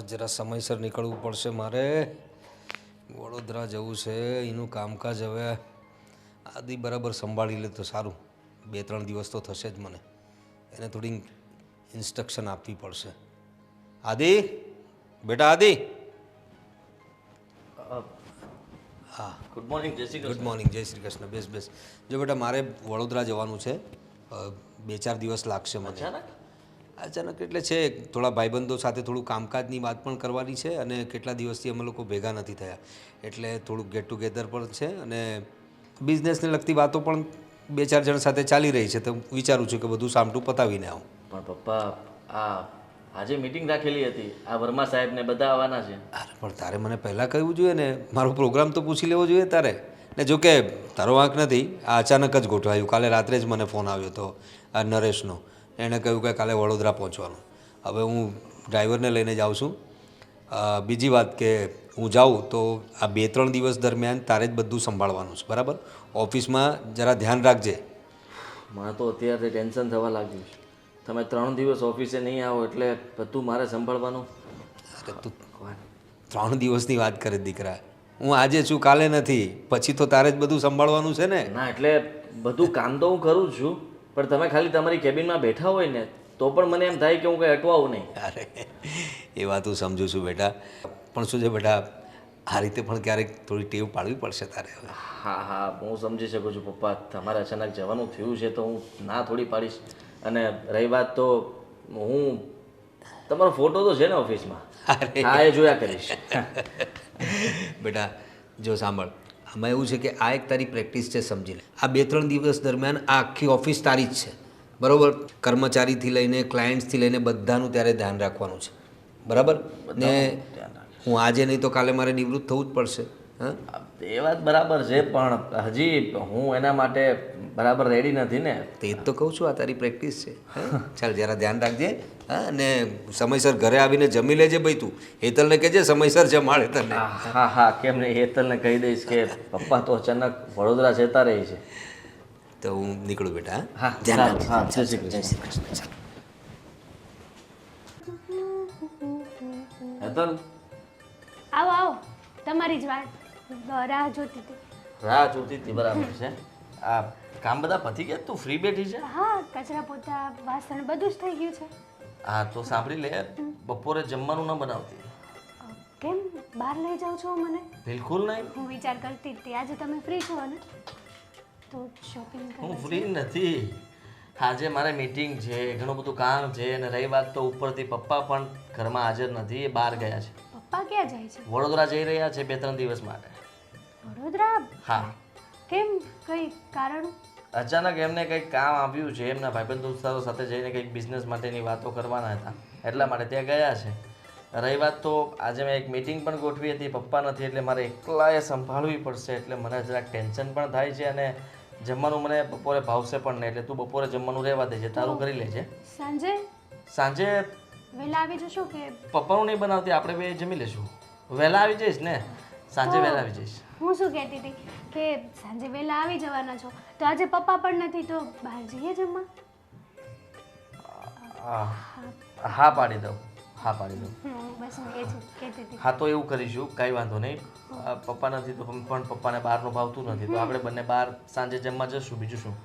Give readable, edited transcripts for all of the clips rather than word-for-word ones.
જરા સમયસર નીકળવું પડશે મારે. વડોદરા જવું છે, એનું કામકાજ હવે આદિ બરાબર સંભાળી લે તો સારું. 2-3 દિવસ તો થશે જ મને. એને થોડી ઇન્સ્ટ્રક્શન આપવી પડશે. આદિ, બેટા આદિ. હા, ગુડ મોર્નિંગ. જય શ્રી કૃષ્ણ. Good morning. જય શ્રી કૃષ્ણ. બેસ બેસ. જો બેટા, મારે વડોદરા જવાનું છે. 2-4 દિવસ લાગશે મને. અચાનક એટલે છે, થોડા ભાઈબંધો સાથે થોડું કામકાજની વાત પણ કરવાની છે અને કેટલા દિવસથી અમે લોકો ભેગા નથી થયા, એટલે થોડુંક ગેટ ટુગેધર પણ છે અને બિઝનેસને લગતી વાતો પણ 2-4 જણ સાથે ચાલી રહી છે. તો વિચારું છું કે બધું સામટું પતાવીને આવું. પણ પપ્પા, આજે મીટિંગ રાખેલી હતી, આ વર્મા સાહેબ ને બધા આવવાના છે. અરે પણ તારે મને પહેલાં કહ્યું જોઈએ ને. મારો પ્રોગ્રામ તો પૂછી લેવો જોઈએ તારે ને. જો કે તારો વાંક નથી, આ અચાનક જ ગોઠવાયું. કાલે રાત્રે જ મને ફોન આવ્યો હતો આ નરેશનો. એણે કહ્યું કે કાલે વડોદરા પહોંચવાનું. હવે હું ડ્રાઈવરને લઈને જાઉં છું. બીજી વાત કે હું જાઉં તો આ 2-3 દિવસ દરમિયાન તારે જ બધું સંભાળવાનું છે, બરાબર? ઓફિસમાં જરા ધ્યાન રાખજે. મને તો અત્યારે ટેન્શન થવા લાગ્યું છે. તમે 3 દિવસ ઓફિસે નહીં આવો એટલે બધું મારે સંભાળવાનું. અરે તું 3 દિવસની વાત કરે દીકરા. હું આજે છું, કાલે નથી. પછી તો તારે જ બધું સંભાળવાનું છે ને. ના, એટલે બધું કામ તો હું કરું જ છું, પણ તમે ખાલી તમારી કેબિનમાં બેઠા હોય ને તો પણ મને એમ થાય કે હું કંઈ અટવાવું નહીં. અરે એ વાત હું સમજુ છું બેટા, પણ શું છે બેટા, આ રીતે પણ ક્યારેક થોડી ટેવ પાડવી પડશે તારે હવે. હા હા, હું સમજી શકું છું પપ્પા. તમારે અચાનક જવાનું થયું છે તો હું ના થોડી પાડીશ. અને રહી વાત તો, હું તમારો ફોટો તો છે ને ઓફિસમાં? હા, એ જોયા કરીશ. બેટા જો સાંભળ, આમાં એવું છે કે આ એક તારી પ્રેક્ટિસ છે, સમજી લે. આ 2-3 દિવસ દરમિયાન આ આખી ઓફિસ તારી જ છે, બરાબર? કર્મચારીથી લઈને ક્લાયન્ટ્સથી લઈને બધાનું ત્યારે ધ્યાન રાખવાનું છે, બરાબર ને? હું આજે નહીં તો કાલે મારે નિવૃત્ત થવું જ પડશે. હા, એ વાત બરાબર છે, પણ હજી હું એના માટે બરાબર રેડી નથી ને. તે જ તો કહું છું, આ તારી પ્રેક્ટિસ છે. ચાલ જરા ધ્યાન રાખજે. હા, અને સમયસર ઘરે આવીને જમી લેજે ભાઈ. તું હેતલને કહેજે સમયસર જમાડે તને. હા હા, કેમ નહીં, હેતલને કહી દઈશ કે પપ્પા તો અચાનક વડોદરા જતા રહી છે. તો હું નીકળું બેટા. હા, ધ્યાન રાખજે. હા, જય શ્રી જય શ્રી કૃષ્ણ. કૃષ્ણ. હેતલ, આવો આવો, તમારી જ વાત રાહ જોતી હતી. રાહ જોતી હતી, બરાબર છે. આ કામ બધા પતી ગયા? તું ફ્રી બેઠી છે? હા, કચરા પોતા વાસણ બધું જ થઈ ગયું છે. હા, તો સાંભળી લે, બપોરે જમવાનું ન બનાવતી. કેમ બહાર લઈ જાઓ છો મને? બિલકુલ નહીં. હું વિચાર કરતી હતી આજે તમે ફ્રી છો ને તો શોપિંગ હું કરવા. ફ્રી નથી. આજે મારે મીટિંગ છે, ઘણું બધું કામ છે, અને રહી વાત તો ઉપરથી પપ્પા પણ ઘરમાં હાજર નથી, એ બહાર ગયા છે. પપ્પા ક્યાં જાય છે? વડોદરા જઈ રહ્યા છે 2-3 દિવસ માટે. વડોદરા? હા, કેમ, કઈ કારણ? અચાનક એમને કંઈક કામ આવ્યું છે. એમના ભાઈબંધ દોસ્તારો સાથે જઈને કંઈક બિઝનેસ માટેની વાતો કરવાના હતા, એટલા માટે ત્યાં ગયા છે. રહી વાત તો આજે મેં એક મીટિંગ પણ ગોઠવી હતી, પપ્પા નથી એટલે મારે એકલાએ સંભાળવી પડશે, એટલે મને જરાક ટેન્શન પણ થાય છે. અને જમવાનું મને બપોરે ભાવશે પણ નહીં, એટલે તું બપોરે જમવાનું રહેવા દેજે, તારું કરી લેજે. સાંજે સાંજે વહેલા આવી જશો કે? પપ્પાનું નહીં બનાવતી, આપણે બે જમી લેશું. વહેલા આવી જઈશ ને? સાંજે વહેલા આવી જઈશ. હું શું કહેતી હતી કે સાંજે વહેલા આવી જવાના છો તો આજે પપ્પા પણ નથી તો બહાર જઈએ જમવા? હા પાડી દઉં, હા પાડી દઉં. બસ હું એ જ કહેતી હતી. હા, તો એવું કરીશું, કાંઈ વાંધો નહીં. પપ્પા નથી તો પણ પપ્પાને બહારનું ભાવતું નથી, તો આપણે બંને બહાર સાંજે જમવા જશું. બીજું શું.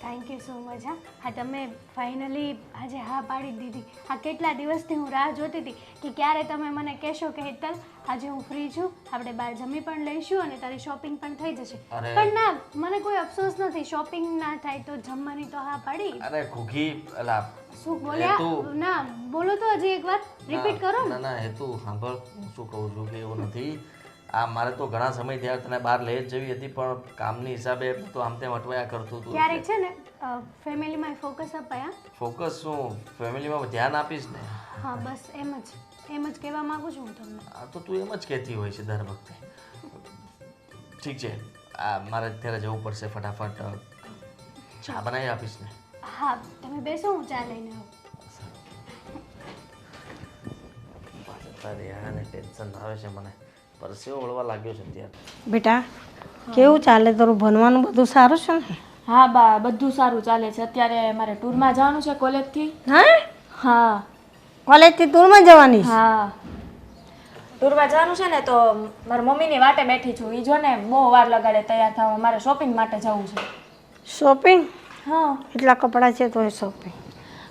Thank you so much. હા, તમે ફાઇનલી આજે હા પાડી દીધી. હા, કેટલા દિવસથી હું રાહ જોતી હતી કે ક્યારે તમે મને કહેશો કે હેતલ આજે હું ફ્રી છું, આપણે બહાર જમી પણ લઈશું અને તારી શોપિંગ પણ થઈ જશે. પણ ના, મને કોઈ અફસોસ નથી. શોપિંગ ના થાય તો જમવાની તો હા પાડી. અરે ઘૂઘી, અલા શું બોલ્યા? ના બોલો તો હજી એકવાર રિપીટ કરો ને. ના ના હેતુ સાંભળ, હું શું કહું છું કે એવું નથી. આ મારે તો ઘણા સમય થયા તને બહાર લઈ જ જવી હતી, પણ કામની હિસાબે તો આમ તેમ અટવાયા કરતું હતું. ક્યારેક છે ને ફેમિલીમાં ફોકસ અપાય. ફોકસ શું, ફેમિલીમાં ધ્યાન આપીશ ને. હા, બસ એમ જ કહેવા માંગુ છું હું તમને. હા, તો તું એમ જ કહેતી હોય છે દર વખતે. ઠીક છે, આ મારે અત્યારે જવું પડશે, ફટાફટ ચા બનાવી આપીશ ને? હા, તમે બેસો, હું ચા લઈને આવું. ટેન્શન આવે છે મને, પરસેવો વળવા લાગ્યો છે અત્યારે. બેટા કેવું ચાલે તારું ભણવાનું બધું સારું છે ને? હા બા, બધું સારું ચાલે છે. અત્યારે મારે ટૂરમાં જવાનું છે કોલેજથી. હા હા, કોલેજથી ટૂરમાં જવાની છે? હા. ટૂરમાં જવાનું છે ને તો મારા મમ્મીની વાટે બેઠી છું. ઈ જો ને બહુ વાર લગાડે તૈયાર થવા. મારે શોપિંગ માટે જવું છે. શોપિંગ? હા. એટલા કપડાં છે તો શોપિંગ?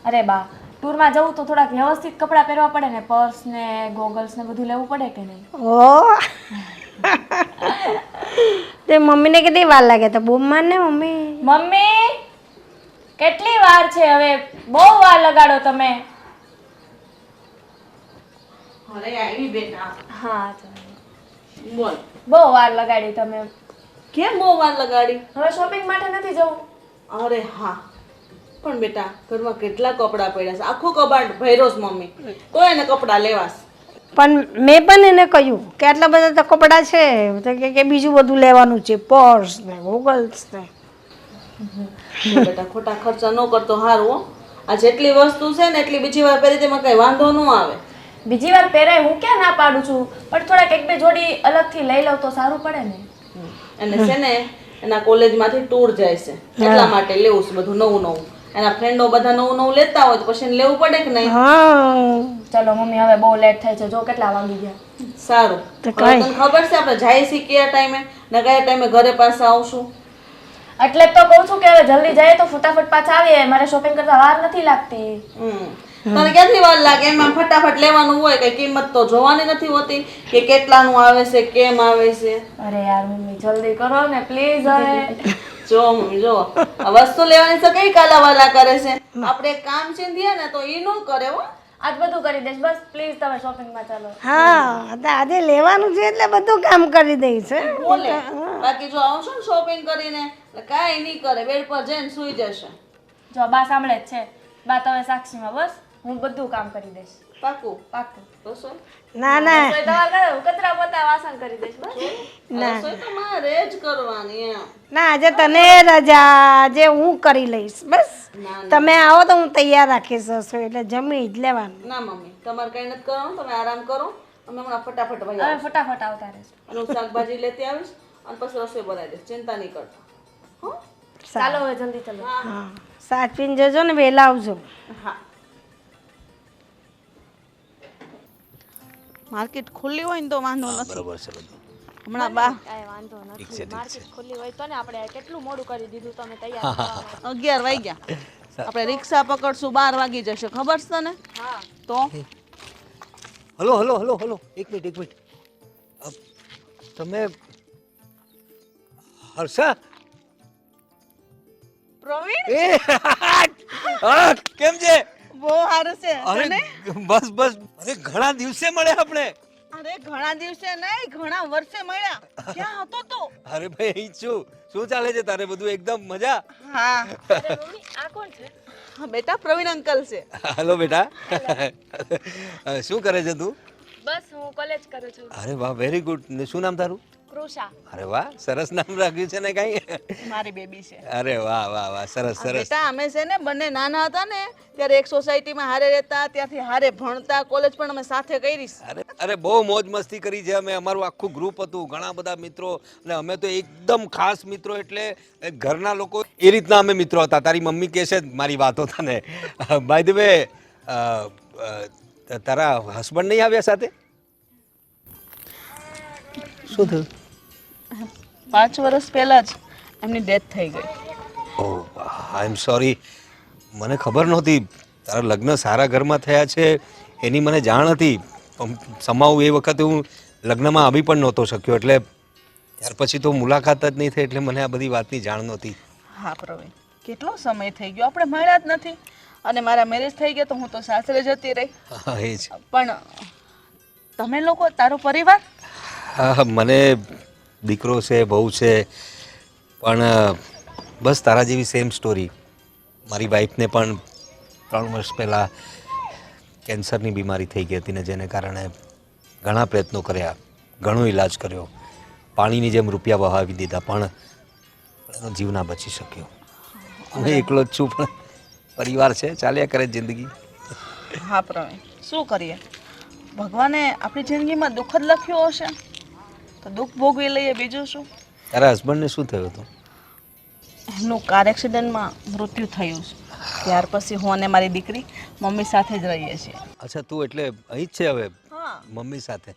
અરે બા, ટૂરમાં જવું તો થોડાક વ્યવસ્થિત કપડાં પહેરવા પડે ને. પર્સ ને ગોગલ્સ ને બધું લેવું પડે કે નહીં? ઓ તે મમ્મીને કેટલી વાર લાગે તો બૂમ માર ને મમ્મી. મમ્મી કેટલી વાર છે હવે? બહુ વાર લગાડો તમે. અરે આવી બેટા. હા બોલ. બહુ વાર લગાડી તમે. કેમ બહુ વાર લગાડી? હવે શોપિંગ માટે નથી જવું. અરે હા, પણ બેટા ઘરમાં કેટલા કપડાં પડ્યા છે. આખું કબાટ ભર્યો છે મમ્મી, તો એને કપડાં લેવાશ. પણ મેં પણ એને કહ્યું કે આટલા બધા તો કપડાં છે તો કે બીજું બધું લેવાનું છે, પર્સ ને ગોગલ્સ ને. તો બેટા ખોટા ખર્ચા ન કરતો હારું હો. આ જેટલી વસ્તુ છે ને એટલી બીજી વાર પહેરી તેમાં કઈ વાંધો ન આવે. બીજી વાર પહેરાય હું ક્યાં ના પાડું છું, પણ થોડાક એક બે જોડી અલગથી લઈ લઉં તો સારું પડે ને. અને છે ને એના કોલેજમાંથી ટૂર જાય છે એટલા માટે લેવું છે બધું નવું નવું. એના ફ્રેન્ડો બધા નવું નવું લેતા હોય તો પછી એને લેવું પડે કે નહીં? હા ચલો મમ્મી હવે બહુ લેટ થાય છે. જો કેટલા વાગી ગયા. સારું. હવે તને ખબર છે આપણે જાય છીએ કયા ટાઈમે ને કયા ટાઈમે ઘરે પાછા આવશું? એટલે જ તો કહું છું કે હવે જલ્દી જાય તો ફટાફટ પાછા આવીએ. મારે શોપિંગ કરતા વાર નથી લાગતી. તને કેટલી વાર લાગે? એમાં ફટાફટ લેવાનું હોય, કઈ કિંમત તો જોવાની નથી હોતી કે કેટલાનું આવે છે, કેમ આવે છે. અરે યાર મમ્મી જલ્દી કરો ને પ્લીઝ. હવે જો મમ્મી જો, આ વસ્તુ લેવાની છે કઈ કાલાવાલા કરે છે. આપણે એક કામ ચીંધીએ ને તો ઈ ન કરે હો. આજ બધું કરી દઈશ. બસ પ્લીઝ તમે શોપિંગમાં ચાલો. હા તો આજે લેવાનું છે એટલે બધું કામ કરી દઈશ. બોલે બાકી જો આવશો ને શોપિંગ કરીને એટલે કાંઈ નહીં કરે, બેડ પર જઈને સુઈ જશે. જો બા સાંભળે જ છે. બા તમે સાક્ષીમાં બસ હું બધું કામ કરી દઈશ. પાકું? પાક્કું. રસોઈ? ના ના રસોઈ તમારે કરે, કચરા પોતા વાસણ કરી દઈશ બસ. રસોઈ તો મારે જ કરવાની એમ. ના આજે તને રજા, આજે હું કરી લઈશ. બસ તમે આવો તો હું તૈયાર રાખીશ રસોઈ, એટલે જમી જ લેવાનું. ના મમ્મી તમારે કઈ નથી કરવાનું, તમે આરામ કરો. અમે હમણાં ફટાફટ ભાઈ હવે ફટાફટ આવતા રહેશે. અને હું શાકભાજી લેતી આવીશ અને પછી રસોઈ બનાવી દઈશ. ચિંતા નહીં કરતા હો. ચાલો હવે જલ્દી ચાલો. હા સાચવીને જજો ને વહેલા આવજો. હા. માર્કેટ ખુલ્લી હોય ને તો વાંધો નથી. બરોબર છે બધું. હમણાં બા કાંઈ વાંધો ઠીક નથી. છે, ઠીક છે. માર્કેટ ખુલ્લી હોય તો ને આપણે કેટલું મોડું કરી દીધું તમે તૈયાર થવામાં. 11 વાગ્યા. આપણે રિક્ષા પકડશું 12 વાગી જશે. ખબર છે તને? હા. તો હલો હલો હલો હલો એક મિનિટ તમે હર્ષા? પ્રવીણ એ હા, કેમ છે? બહુ સારું છે. અરે બસ બસ, અરે ઘણા દિવસે મળ્યા આપણે. અરે ઘણા દિવસે નહીં, ઘણા વર્ષે મળ્યા. ક્યાં હતો તું? અરે ભાઈ અહીં છું. શું ચાલે છે તારે? બધું એકદમ મજા? હા અરે મમ્મી આ કોણ છે? હા બેટા પ્રવીણ અંકલ છે. હલો બેટા. શું કરે છે તું? બસ હું કોલેજ કરું છું. અરે વાહ, વેરી ગુડ. ને શું નામ તારું? કૃષા. અરે વાહ, સરસ નામ રાખ્યું છે ને કઈ. મારી બેબી છે. અરે વાહ વાહ વાહ, સરસ સરસ. બેટા અમે છે ને બંને નાના હતા ને ત્યારે એક સોસાયટીમાં હારે રહેતા, ત્યાંથી હારે ભણતા, કોલેજ પણ અમે સાથે કરી. અરે બહુ મોજ મસ્તી કરી છે અમે. અમારું આખું ગ્રુપ હતું, ઘણા બધા મિત્રો, અને અમે તો એકદમ ખાસ મિત્રો, એટલે ઘરના લોકો એ રીતના અમે મિત્રો હતા. તારી મમ્મી કહે છે મારી વાતો તને. બાય ધ વે, તારા હસબન્ડ નહીં આવ્યા સાથે? શું થયું? 5 વર્ષ પહેલા જ એમની ડેથ થઈ ગઈ. ઓહ આઈ એમ સોરી. મને ખબર નહોતી. તારા લગ્ન સારા ઘરમાં થયા છે એની મને જાણ હતી. સમાવું એ વખતે હું લગ્નમાં આવી પણ નહોતો શક્યો, એટલે ત્યાર પછી તો મુલાકાત જ નહીં થઈ, એટલે મને આ બધી વાતની જાણ નહોતી. હા પ્રવીણ, કેટલો સમય થઈ ગયો, આપણે મળ્યા જ નથી. અને મારા મેરેજ થઈ ગયા તો હું તો સાસરે જતી રહી. હા એ જ. પણ તમે લોકો, તારો પરિવાર? હા મને દીકરો છે, બહુ છે, પણ બસ તારા જેવી સેમ સ્ટોરી. મારી વાઈફને પણ 3 વર્ષ પહેલાં કેન્સરની બીમારી થઈ ગઈ હતી ને જેને કારણે ઘણા પ્રયત્નો કર્યા, ઘણો ઈલાજ કર્યો, પાણીની જેમ રૂપિયા વહાવી દીધા, પણ એનો જીવ ના બચી શક્યો. હું એકલો જ છું, પણ પરિવાર છે, ચાલ્યા કરે જિંદગી. હા પ્રવીણ, શું કરીએ, ભગવાને આપણી જિંદગીમાં દુઃખ જ લખ્યું હશે તો દુઃખ ભોગવી લઈએ, બીજું શું. તારા હસબન્ડને શું થયું હતું? એમનું કાર એક્સિડન્ટમાં મૃત્યુ થયું છે. ત્યાર પછી હું અને મારી દીકરી મમ્મી સાથે જ રહીએ છીએ. અચ્છા, તું એટલે અહીં જ છે હવે હા મમ્મી સાથે?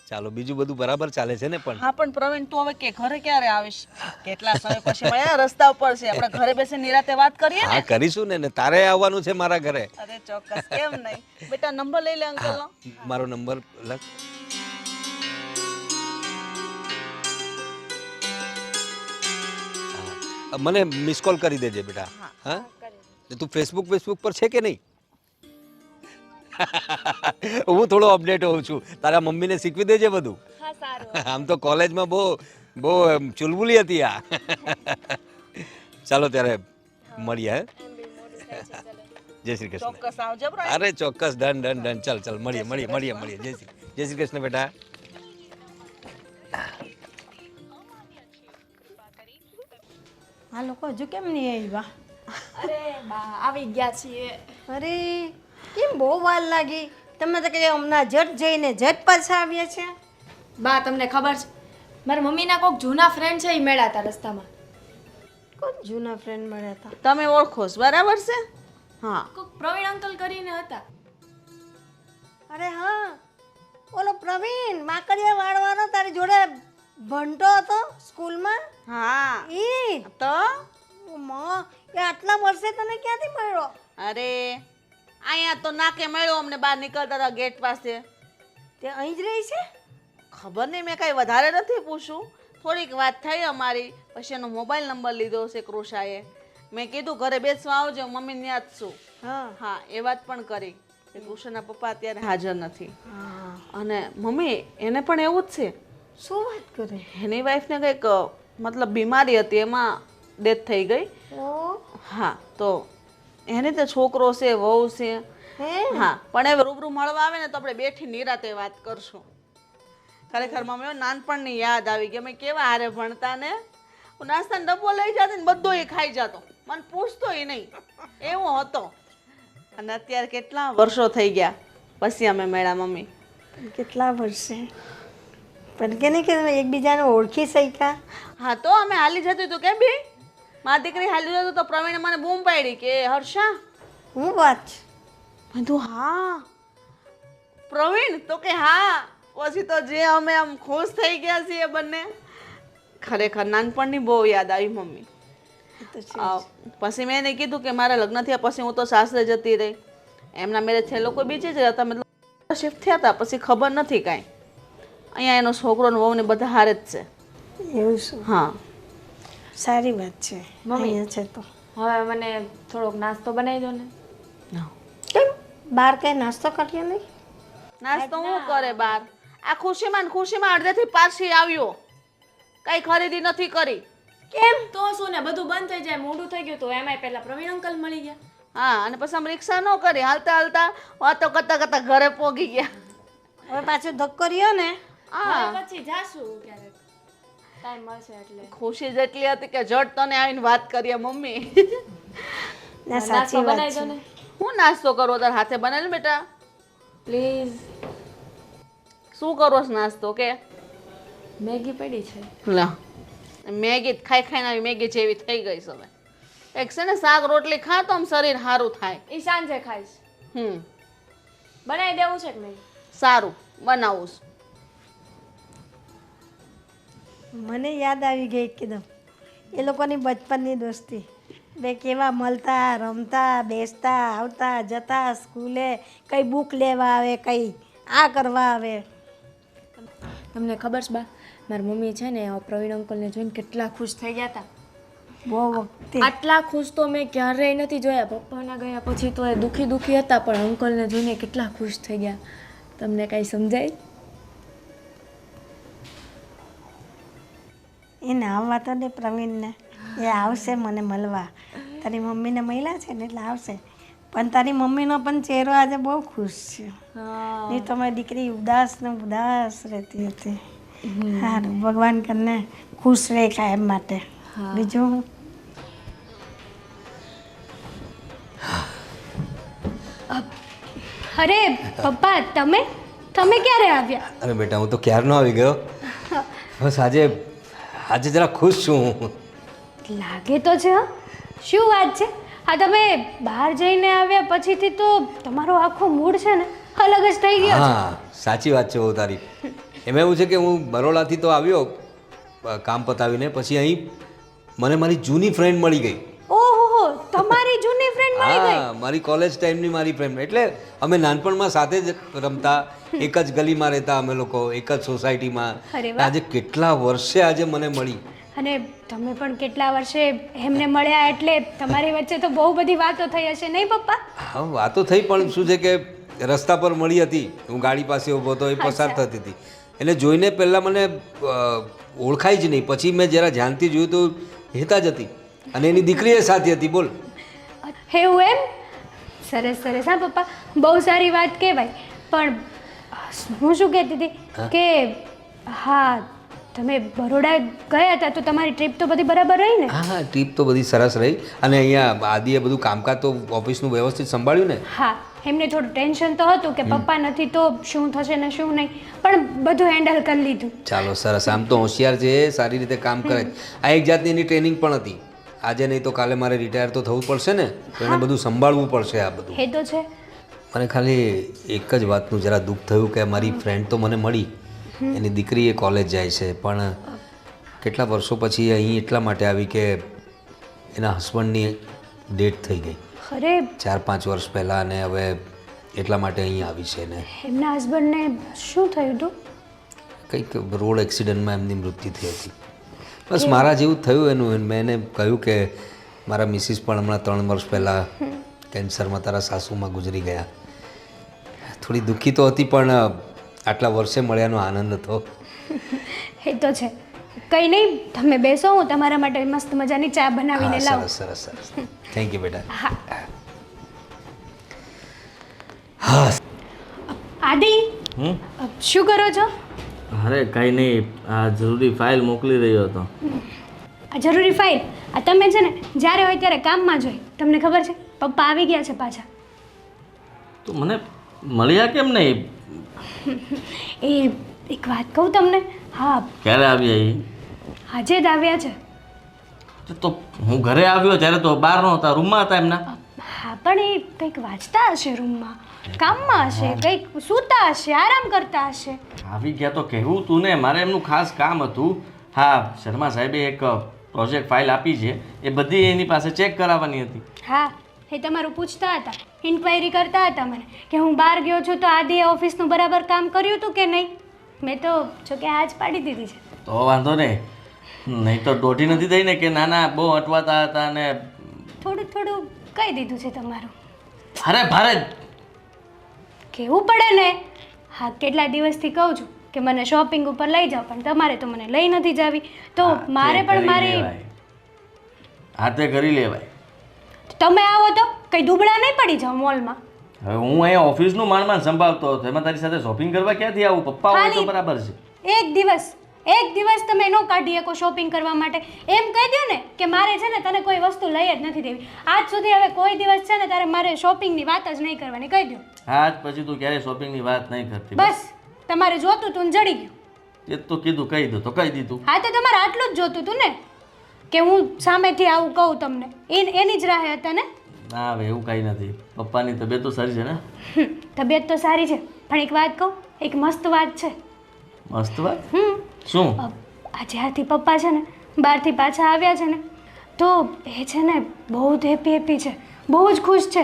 ચાલો બીજું બધું બરાબર ચાલે છે ને પણ હા પણ પ્રવીણ તું હવે કે ઘરે ક્યારે આવીશ? કેટલા સમય પછી મળ્યા, રસ્તા ઉપર છે, આપણે ઘરે બેસીને નિરાતે વાત કરીએ ને. હા કરીશું ને તારે આવવાનું છે મારા ઘરે. અરે ચોક્કસ, કેમ નહીં. બેટા નંબર લઈ લે અંકલનો. મારો નંબર લખ. હા, મને મિસ કોલ કરી દેજે બેટા. હા તું ફેસબુક પર છે કે નહીં? હું થોડો અપડેટ હોઉં છું. તારા મમ્મીને શીખવી દેજે બધું. હા સારું. આમ તો કોલેજમાં બહુ ચુલબુલી હતી આ. ચાલો ત્યારે મળીએ. હે જય શ્રી કૃષ્ણ. ચોક્કસ આવજો પ્રવીણ. અરે ચોક્કસ, ડન. ચાલ મળીએ. જય શ્રી કૃષ્ણ બેટા. આ લોકો હજુ કેમ નહીં આવ્યા? અરે બા આવી ગયા છીએ. અરે કેમ બહુ વાર લાગી? તમે તો કહ્યું હમણાં ઝટ જઈને ઝટ પાછા આવ્યા છે. બા તમને ખબર છે મારા મમ્મીના કોઈક જૂના ફ્રેન્ડ છે એ મળ્યા હતા રસ્તામાં. કોણ જૂના ફ્રેન્ડ મળ્યા હતા? તમે ઓળખો છો બરાબર છે? હા. કોઈક પ્રવીણ અંકલ કરીને હતા. અરે હા, ઓલો પ્રવીણ માકડિયા વાળવાનો તારી જોડે ભણતો હતો સ્કૂલમાં. હા ઈ તો માં એ આટલા વર્ષે તને ક્યાંથી મળ્યો? અરે અહીંયા તો નાકે મળ્યો અમને, બહાર નીકળતા હતા ગેટ પાસે. તે અહીં જ રહી છે? ખબર નહીં, મેં કાંઈ વધારે નથી પૂછ્યું. થોડીક વાત થઈ અમારી, પછી એનો મોબાઈલ નંબર લીધો છે કૃષાએ. મેં કીધું ઘરે બેસવા આવજો, મમ્મીને યાદ છું. હા હા એ વાત પણ કરી કે કૃષાના પપ્પા અત્યારે હાજર નથી. હા. અને મમ્મી એને પણ એવું જ છે. શું વાત કરે? એની વાઈફને કંઈક મતલબ બીમારી હતી, એમાં ડેથ થઈ ગઈ. ઓ હા તો એને તો છોકરો છે, વહુ છે. હે હા પણ હવે રૂબરૂ મળવા આવે ને તો આપણે બેઠી નિરાતે વાત કરશું. ખરેખર મમ્મી નાનપણની યાદ આવી ગઈ. અમે કેવા હારે ભણતા ને, હું નાસ્તાનો ડબ્બો લઈ જતી ને બધો એ ખાઈ જતો, મને પૂછતોય નહીં, એવો હતો. અને અત્યારે કેટલા વર્ષો થઈ ગયા પછી અમે મળ્યા મમ્મી. પણ કેટલા વર્ષે? પણ કે નહીં કે એકબીજાને ઓળખી શક્યા? હા તો અમે હાલી જતું હતું કે બી મારી દીકરી હાલી જતું તો પ્રવીણે મને બૂમ પાડી કે હર્ષા. હું વાત છે? મેં કીધું હા પ્રવીણ, તો કે હા. પછી તો જે અમે આમ ખુશ થઈ ગયા છીએ બંને. ખરેખર નાનપણની બહુ યાદ આવી મમ્મી. એ તો છે. પછી મેં એને કીધું કે મારા લગ્ન થયા પછી હું તો સાસરે જતી રહી, એમના મેરેજ થયા લોકો બીજે જ હતા, મતલબ શિફ્ટ થયા હતા પછી ખબર નથી કાંઈ. અહીંયા એનો છોકરો ને વહુ ને બધા હારે જ છે. એવું શું? હા સારી વાત છે. મમ્મી. અહીંયા છે તો હવે મને થોડોક નાસ્તો બનાવી દો ને. કેમ બહાર કઈ નાસ્તો કર્યો નહીં? નાસ્તો હું કરે બાર? આ ખુશીમાં ને ખુશીમાં અડધેથી પાછી આવ્યો, કઈ ખરીદી નથી કરી. કેમ તો શું ને બધું બંધ થઈ જાય, મોડું થઈ ગયું તો એમાંય પહેલા પ્રવીણ અંકલ મળી ગયા. હા અને પછી અમે રિક્ષા ન કરી, હાલતા હાલતા વાતો કરતા ઘરે પોગી ગયા. હવે પાછો ધક્કો રહ્યો ને. હા હવે પછી જાશું ક્યારેક ટાઈમ મળશે એટલે. ખુશી જેટલી હતી કે જટ તને આવીને વાત કરીએ મમ્મી. ના નાસ્તો સાચી વાત બનાવી દો છે. ને હું નાસ્તો કરવો તાર હાથે બનાવેલ બેટા? પ્લીઝ. શું કરવો છે નાસ્તો કે? મેગી પડી છે. લા મેગી ખાઈ ખાઈને આવી મેગી જેવી થઈ ગઈ છે હવે. એક છે ને શાક રોટલી ખા તો આમ શરીર સારું થાય. એ સાંજે ખાઈશ. બનાવી દેવું છે કે નહીં? સારું બનાવું છું. મને યાદ આવી ગઈ એકદમ એ લોકોની બચપનની દોસ્તી. બે કેવા મળતા, રમતા, બેસતા, આવતા જતા સ્કૂલે, કઈ બુક લેવા આવે, કઈ આ કરવા આવે. તમને ખબર છે બા, મારી મમ્મી છે ને પ્રવીણ અંકલને જોઈને કેટલા ખુશ થઈ ગયા હતા. બહુ વખતે આટલા ખુશ તો મેં ક્યારેય નથી જોયા. પપ્પાના ગયા પછી તો એ દુખી હતા, પણ અંકલને જોઈને કેટલા ખુશ થઈ ગયા. તમને કાંઈ સમજાય? એને આવવા તો દે પ્રવીણને, એ આવશે મને મળવા. તારી મમ્મીને મળ્યા છે ને એટલે આવશે. પણ તારી મમ્મીનો પણ ચહેરો આજે બહુ ખુશ છે. હા. નહીં તો મારી દીકરી ઉદાસ ને ઉદાસ રહેતી હતી. સારું, ભગવાન કરીને ખુશ રહે કાયમ માટે. બીજું અરે પપ્પા, તમે ક્યારે આવ્યા? અરે બેટા હું તો ક્યારનો આવી ગયો. બસ આજે જરા ખુશ છું હું. લાગે તો છે. હા, શું વાત છે? હા, તમે બહાર જઈને આવ્યા પછીથી તો તમારો આખો મૂડ છે ને અલગ જ થઈ ગયો છે. હા સાચી વાત છે બહુ તારી. એમાં એવું છે કે હું બરોડાથી તો આવ્યો કામ પતાવીને, પછી અહીં મને મારી જૂની ફ્રેન્ડ મળી ગઈ. ઓહો, તમારી જૂની ફ્રેન્ડ મળી ગઈ. હા, મારી કોલેજ ટાઈમની મારી ફ્રેન્ડ. એટલે અમે નાનપણમાં સાથે જ રમતા, એક જ ગલીમાં રહેતા અમે લોકો, એક જ સોસાયટીમાં. અરે વાહ. આજે કેટલા વર્ષે આજે મને મળી. અને તમે પણ કેટલા વર્ષે એમને મળ્યા, એટલે તમારી વચ્ચે તો બહુ બધી વાતો થઈ હશે નહીં પપ્પા? હા, વાતો થઈ, પણ શું છે કે રસ્તા પર મળી હતી, હું ગાડી પાસે ઊભો હતો, એ પસાર થતી હતી. એને જોઈને પહેલાં મને ઓળખાઈ જ નહીં. પછી મેં જરા ધ્યાનથી જોયું તો હેતા જ હતી, અને એની દીકરી એ સાથે હતી. બોલ. એવું એમ? સરસ સરસ. હા પપ્પા, બહુ સારી વાત કહેવાય. પણ હું શું કહેતી હતી કે હા, તમે બરોડા ગયા હતા તો તમારી ટ્રીપ તો બધી બરાબર રહી ને? હા હા, ટ્રીપ તો બધી સરસ રહી. અને અહીંયા આદિએ બધું કામકાજ તો ઓફિસનું વ્યવસ્થિત સંભાળ્યું ને? હા, એમને થોડું ટેન્શન તો હતું કે પપ્પા નથી તો શું થશે ને શું નહીં, પણ બધું હેન્ડલ કરી લીધું. ચાલો સરસ. આમ તો હોશિયાર છે, સારી રીતે કામ કરે. આ એક જાતની એની ટ્રેનિંગ પણ હતી. આજે નહીં તો કાલે મારે રિટાયર તો થવું પડશે ને, તો એને બધું સંભાળવું પડશે. આ બધું એ તો છે. મને ખાલી એક જ વાતનું જરા દુઃખ થયું કે મારી ફ્રેન્ડ તો મને મળી, એની દીકરી એ કોલેજ જાય છે, પણ કેટલા વર્ષો પછી અહીં એટલા માટે આવી કે એના હસબન્ડની ડેથ થઈ ગઈ અરે, 4-5 વર્ષ પહેલાં, અને હવે એટલા માટે અહીં આવી છે. ને એમના હસબન્ડને શું થયું હતું? કંઈક રોડ એક્સિડન્ટમાં એમની મૃત્યુ થઈ હતી. બસ મારા જેવું જ થયું એનું. મેં એને કહ્યું કે મારા મિસિસ પણ હમણાં 3 વર્ષ પહેલાં કેન્સરમાં તારા સાસુમાં ગુજરી ગયા. થોડી દુઃખી તો હતી, પણ આટલા વર્ષે મળ્યાનો આનંદ હતો. એ તો છે. કંઈ નહીં, તમે બેસો, હું તમારા માટે મસ્ત મજાની ચા બનાવીને હા, લાવું. સરસ સરસ સરસ. થેન્ક યુ બેટા. આદિ, શું કરો છો? અરે કંઈ નહીં, આ જરૂરી ફાઇલ મોકલી રહ્યો હતો. આ જરૂરી ફાઇલ આ તમે છે ને જ્યારે હોય ત્યારે કામમાં જોઈ. તમને ખબર છે પપ્પા આવી ગયા છે પાછા. તો મને મળ્યા કેમ નહીં? એ એક વાત કહું તમને? હા, ક્યારે આવ્યા એ? આજે જ આવ્યા છે. તો હું ઘરે આવ્યો ત્યારે તો બહાર નહોતા, રૂમમાં હતા એમના. હા, પણ એ કંઈક વાંચતા હશે રૂમમાં, કામમાં હશે, કંઈક સૂતા હશે, આરામ કરતા હશે. આવી ગયા તો કહેવું તું ને, મારે એમનું ખાસ કામ હતું. હા, શર્મા સાહેબે એક પ્રોજેક્ટ ફાઇલ આપી છે, એ બધી એની પાસે ચેક કરાવવાની હતી. હા, એ તમારું પૂછતા હતા, ઇન્ક્વાયરી કરતા હતા મને કે હું બહાર ગયો છું તો આદિએ ઓફિસનું બરાબર કામ કર્યું હતું કે નહીં. મેં તો જોકે હાજ પાડી દીધી છે. તો વાંધો નહીં તો દોઢી નથી થઈ ને કે નાના બહુ અટવાતા હતા અને થોડું થોડું કહી દીધું છે તમારું. અરે ભારે કહેવું પડે ને. હા, કેટલા દિવસથી કહું છું કે મને શોપિંગ ઉપર લઈ જાઓ, પણ તમારે તો મને લઈ નથી જાવી. તો મારે પણ મારી હાથે કરી લેવાય. તમે આવો તો કંઈ દુબળા નહીં પડી જાઓ મોલમાં. હવે હું અહીંયા ઓફિસનું માણમાન સંભાળતો હતો, એમાં તારી સાથે શોપિંગ કરવા ક્યાંથી આવું? પપ્પા હોય તો બરાબર છે. એક દિવસ તમે ન કાઢી શકો શોપિંગ કરવા માટે. એમ કહી દો ને કે મારે છે ને તને કોઈ વસ્તુ લઈ જ નથી દેવી. આજ સુધી હવે કોઈ દિવસ છે ને તારે મારે શોપિંગની વાત જ નહીં કરવાની, કહી દો. આજ પછી તું ક્યારેય શોપિંગની વાત નહીં કરતી. બસ, તમારે જોતું તું ને જડી ગયું. એ તો કીધું, કહી દો તો કહી દીધું. હા, તો તમારે આટલું જ જોતું તું ને કે હું સામેથી આવું કહું તમને. એની જ રાહે હતા ને? ના હવે એવું કાંઈ નથી. પપ્પાની તબિયત તો સારી છે ને? તબિયત તો સારી છે, પણ એક વાત કહું, એક મસ્ત વાત છે. મસ્ત વાત? શું? આ જ્યારથી પપ્પા છે ને બહારથી પાછા આવ્યા છે ને, તો એ છે ને બહુ જ હેપી છે, બહુ જ ખુશ છે.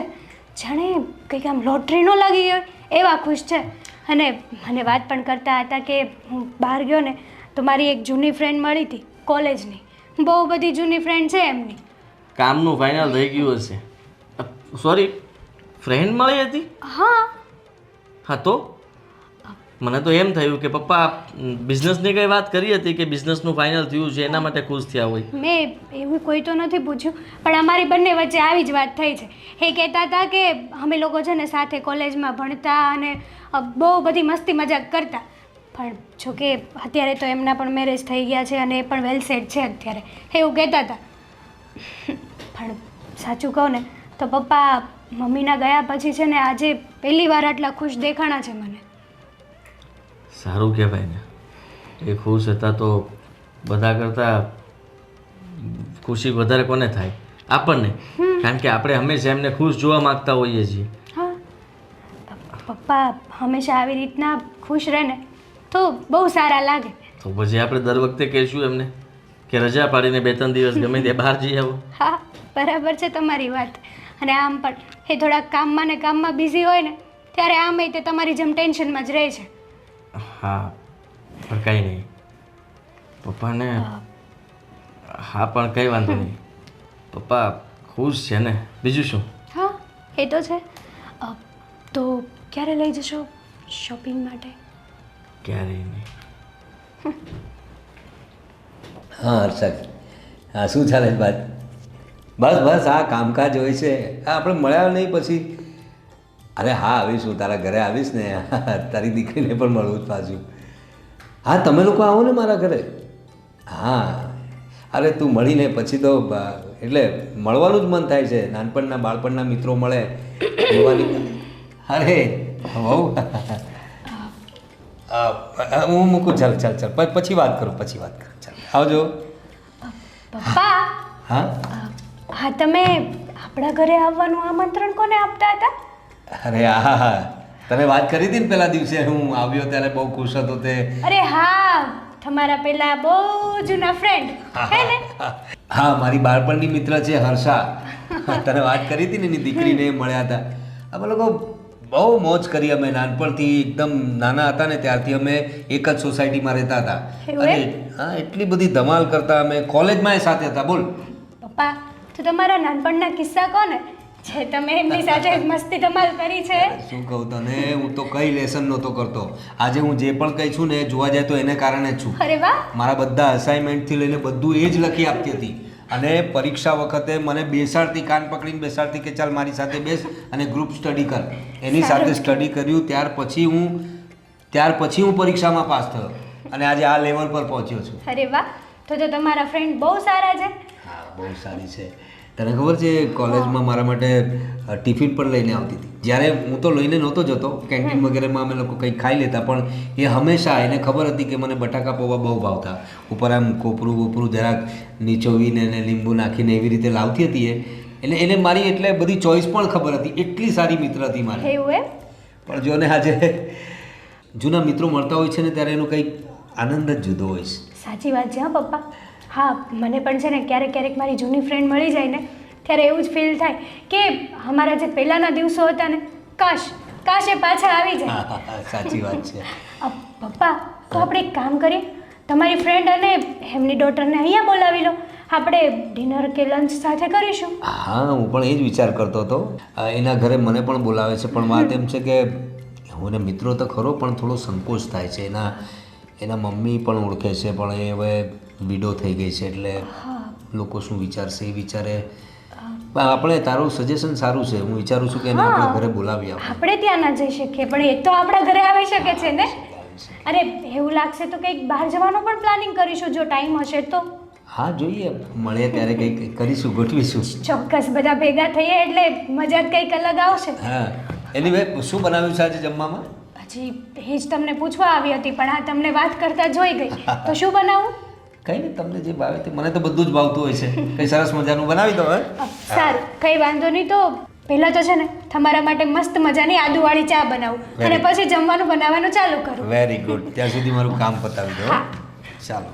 જાણે કંઈક આમ લોટરી ન લાગી ગઈ એવા ખુશ છે. અને મને વાત પણ કરતા હતા કે હું બહાર ગયો ને તો મારી એક જૂની ફ્રેન્ડ મળી હતી કોલેજની. બહુ બધી જૂની ફ્રેન્ડ છે એમની. કામનું ફાઇનલ થઈ ગયું હશે. સોરી, ફ્રેન્ડ મળી હતી? હા. હા, તો મને તો એમ થયું કે પપ્પા બિઝનેસની કંઈ વાત કરી હતી કે બિઝનેસનું ફાઇનલ થયું છે એના માટે ખુશ થયા હોય. મેં એવું કોઈ તો નથી પૂછ્યું, પણ અમારી બંને વચ્ચે આવી જ વાત થઈ છે. એ કહેતા હતા કે અમે લોકો છે ને સાથે કોલેજમાં ભણતા અને બહુ બધી મસ્તી મજાક કરતા. પણ જોકે અત્યારે તો એમના પણ મેરેજ થઈ ગયા છે અને એ પણ વેલ સેટ છે અત્યારે, એવું કહેતા હતા. પણ સાચું કહું ને તો પપ્પા મમ્મીના ગયા પછી છે ને આજે પહેલી વાર આટલા ખુશ દેખાણા છે મને. સારું કહેવાય ને, એ ખુશ હતા તો બધા કરતાં ખુશી વધારે કોને થાય? આપણને. કારણ કે આપણે હંમેશા એમને ખુશ જોવા માંગતા હોઈએ છીએ. હા, પપ્પા હંમેશા આવી રીતના ખુશ રહે ને તો બહુ સારા લાગે. તો પછી આપણે દર વખતે કહીશું એમને કે રજા પાડીને 2-3 દિવસ ગમે તે બહાર જઈ આવો. હા બરાબર છે તમારી વાત. અને આમ પણ એ થોડાક કામમાં ને કામમાં બિઝી હોય ને ત્યારે આમેય તે તમારી જેમ ટેન્શનમાં જ રહે છે. હા પણ કંઈ નહીં પપ્પાને. હા પણ કંઈ વાંધો નહીં, પપ્પા ખુશ છે ને, બીજું શું. હા એ તો છે. તો ક્યારે લઈ જશો શોપિંગ માટે? ક્યારેય નહીં. હા હર્ષદ, હા શું ચાલે છે બાદ? બસ બસ આ કામકાજ હોય છે. હા આપણે મળ્યા નહીં પછી. અરે હા આવીશું, તારા ઘરે આવીશ ને. તારી દીકરીને પણ મળવું જ પાછું. હા તમે લોકો આવો ને મારા ઘરે. હા અરે તું મળીને પછી તો એટલે મળવાનું જ મન થાય છે. નાનપણના બાળપણના મિત્રો મળે જોવાની. અરે બહુ હું મૂકું. ચાલ ચાલ ચાલ પછી વાત કરું, પછી વાત કરું. ચાલ આવજો. પપ્પા. હા હા તમે આપણા ઘરે આવવાનું આમંત્રણ કોને આપતા હતા? અરે હા તને વાત કરી હતી ને પેલા દિવસે હું આવ્યો ત્યારે બહુ ખુશ હતો તે. અરે હા તમારા પેલા બહુ જૂના ફ્રેન્ડ હે ને? હા મારી બાળપણની મિત્ર છે હર્ષા. તને વાત કરી હતી ને એની દીકરીને મળ્યા હતા. અમે લોકો બહુ મોજ કરી. અમે નાનપણથી એકદમ નાના હતા ને ત્યારથી અમે એક જ સોસાયટીમાં રહેતા હતા. અને હા એટલી બધી ધમાલ કરતા. અમે કોલેજમાં એ સાથે હતા. બોલ પપ્પા તો તમારા નાનપણના કિસ્સા કોને છે તમે એમની સાથે મસ્તી ધમાલ કરી છે? શું કહું તને, હું તો કઈ લેસન નહોતો કરતો. આજે હું જે પણ કહી છું ને જોવા જાય તો એને કારણે જ છું. અરે વાહ. મારા બધા અસાઇનમેન્ટથી લઈને બધું એ જ લખી આપતી હતી. અને પરીક્ષા વખતે મને બેસાડતી, કાન પકડીને બેસાડતી કે ચાલ મારી સાથે બેસ અને ગ્રુપ સ્ટડી કર. એની સાથે સ્ટડી કર્યું ત્યાર પછી હું પરીક્ષામાં પાસ થયો અને આજે આ લેવલ પર પહોંચ્યો છું. અરે વાહ, તો તમારા ફ્રેન્ડ બહુ સારા છે. હા બહુ સારી છે. તને ખબર છે કોલેજમાં મારા માટે ટિફિન પણ લઈને આવતી હતી. જ્યારે હું તો લઈને નહોતો જતો, કેન્ટીન વગેરેમાં અમે લોકો કંઈક ખાઈ લેતા, પણ એ હંમેશા એને ખબર હતી કે મને બટાકા પૌવા બહુ ભાવતા. ઉપર આમ કોપરું બોપરું જરાક નીચોવીને એને લીંબુ નાખીને એવી રીતે લાવતી હતી એ. એટલે એને મારી એટલે બધી ચોઈસ પણ ખબર હતી. એટલી સારી મિત્ર હતી મારી. એવું એમ? પણ જો ને આજે જૂના મિત્રો મળતા હોય છે ને ત્યારે એનો કંઈક આનંદ જ જુદો હોય છે. સાચી વાત છે હા પપ્પા. હા મને પણ છે ને ક્યારેક ક્યારેક મારી જૂની ફ્રેન્ડ મળી જાય ને ત્યારે એવું જ ફીલ થાય કે અમારા જે પહેલાંના દિવસો હતા ને કાશ એ પાછા આવી જાય. સાચી વાત છે. પપ્પા તો આપણે એક કામ કરીએ, તમારી ફ્રેન્ડ અને એમની ડોટરને અહીંયા બોલાવી લો, આપણે ડિનર કે લંચ સાથે કરીશું. હા હું પણ એ જ વિચાર કરતો હતો. એના ઘરે મને પણ બોલાવે છે, પણ વાત એમ છે કે હું એને મિત્રો તો ખરો પણ થોડો સંકોચ થાય છે. એના મમ્મી પણ ઓળખે છે, પણ એ હવે વિડો થઈ ગઈ છે એટલે લોકો શું વિચારશે એ વિચારે. આપણે તારું સજેશન સારું છે. હું વિચારું છું કે એને આપણા ઘરે બોલાવી આપણે ત્યાં ના જઈ શકીએ પણ એ તો આપણા ઘરે આવી શકે છે ને. અરે એવું લાગશે તો કંઈક બહાર જવાનું પણ પ્લાનિંગ કરીશું જો ટાઈમ હશે તો. હા જોઈએ, મળીએ ત્યારે કંઈક કરીશું, ગોઠવીશું. ચોક્કસ બધા ભેગા થઈએ એટલે મજા જ કંઈક અલગ આવશે. હા એનીવે શું બનાવ્યું છે આજે જમવામાં? હજી એ જ તમને પૂછવા આવી હતી પણ આ તમને વાત કરતા જોઈ ગઈ. તો શું બનાવું? કંઈ નહીં, તમને જે ભાવે તે. મને તો બધું જ ભાવતું હોય છે. કંઈ સરસ મજાનું બનાવી દો. સારું કંઈ વાંધો નહીં. તો પહેલાં તો છે ને તમારા માટે મસ્ત મજાની આદુવાળી ચા બનાવું અને પછી જમવાનું બનાવવાનું ચાલુ કરું. Very good. ત્યાં સુધી મારું કામ પતાવી દો. ચાલો.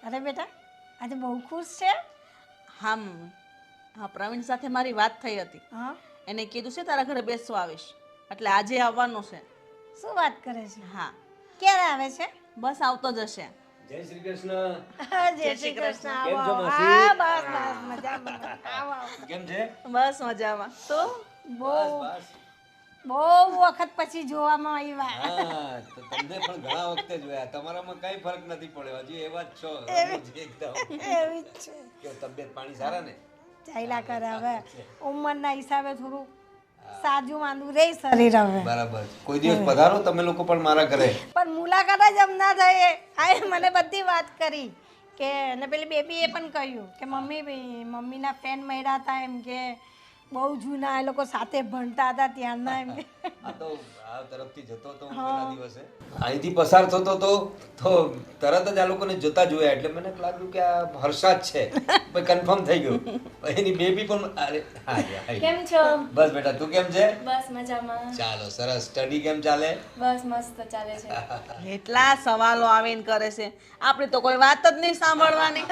અરે બેટા આજે બહુ ખુશ છે. હા પ્રવીણ સાથે મારી વાત થઈ હતી. હા એને કીધું છે તારા ઘરે બેસવા આવીશ એટલે આજે આવવાનો છે. શું વાત કરે છે? હા ક્યારે આવે છે? બસ આવતો જ હશે. જય શ્રી કૃષ્ણ. જય શ્રી કૃષ્ણ. કેમ છો આવો. માસી? હા બસ મજામાં. આવો આવો. કેમ છે? બસ મજામાં. તો બહુ વખત પછી જોવામાં આવ્યા. હા તો તમને પણ ઘણા વખતે જોયા. તમારામાં કઈ ફરક નથી પડ્યો. હજી એવા જ છો. એકદમ એવી જ છે. કે તબિયત પાણી સારા ને? ચાલ્યા કરે હવે ઉંમરના હિસાબે થોડું સાજું માંદું રહે શરીર હવે. બરાબર. કોઈ દિવસ પધારો તમે લોકો પણ મારા ઘરે. પણ મુલાકાત જ એમ ના થઈ. આ મને બધી વાત કરી કે અને પેલી બેબીએ પણ કહ્યું કે મમ્મીના ફ્રેન્ડ મળ્યા હતા એમ કે બહુ જૂના એ લોકો સાથે ભણતા હતા ત્યારના એમ. આ તો આ તરફથી જતો હતો હું પેલા દિવસે અહીંથી પસાર થતો તો તરત જ આ લોકોને જતા જોયા એટલે મને લાગ્યું કે આ હર્ષાદ છે પછી કન્ફર્મ થઈ ગયું એની બેબી પણ અરે હા કેમ છો? બસ બેટા તું કેમ છે? બસ મજામાં. ચાલો સરસ સ્ટડી કેમ ચાલે? બસ મસ્ત ચાલે છે. એટલા સવાલો આવીને કરે છે આપણે તો કોઈ વાત જ નહીં સાંભળવાની.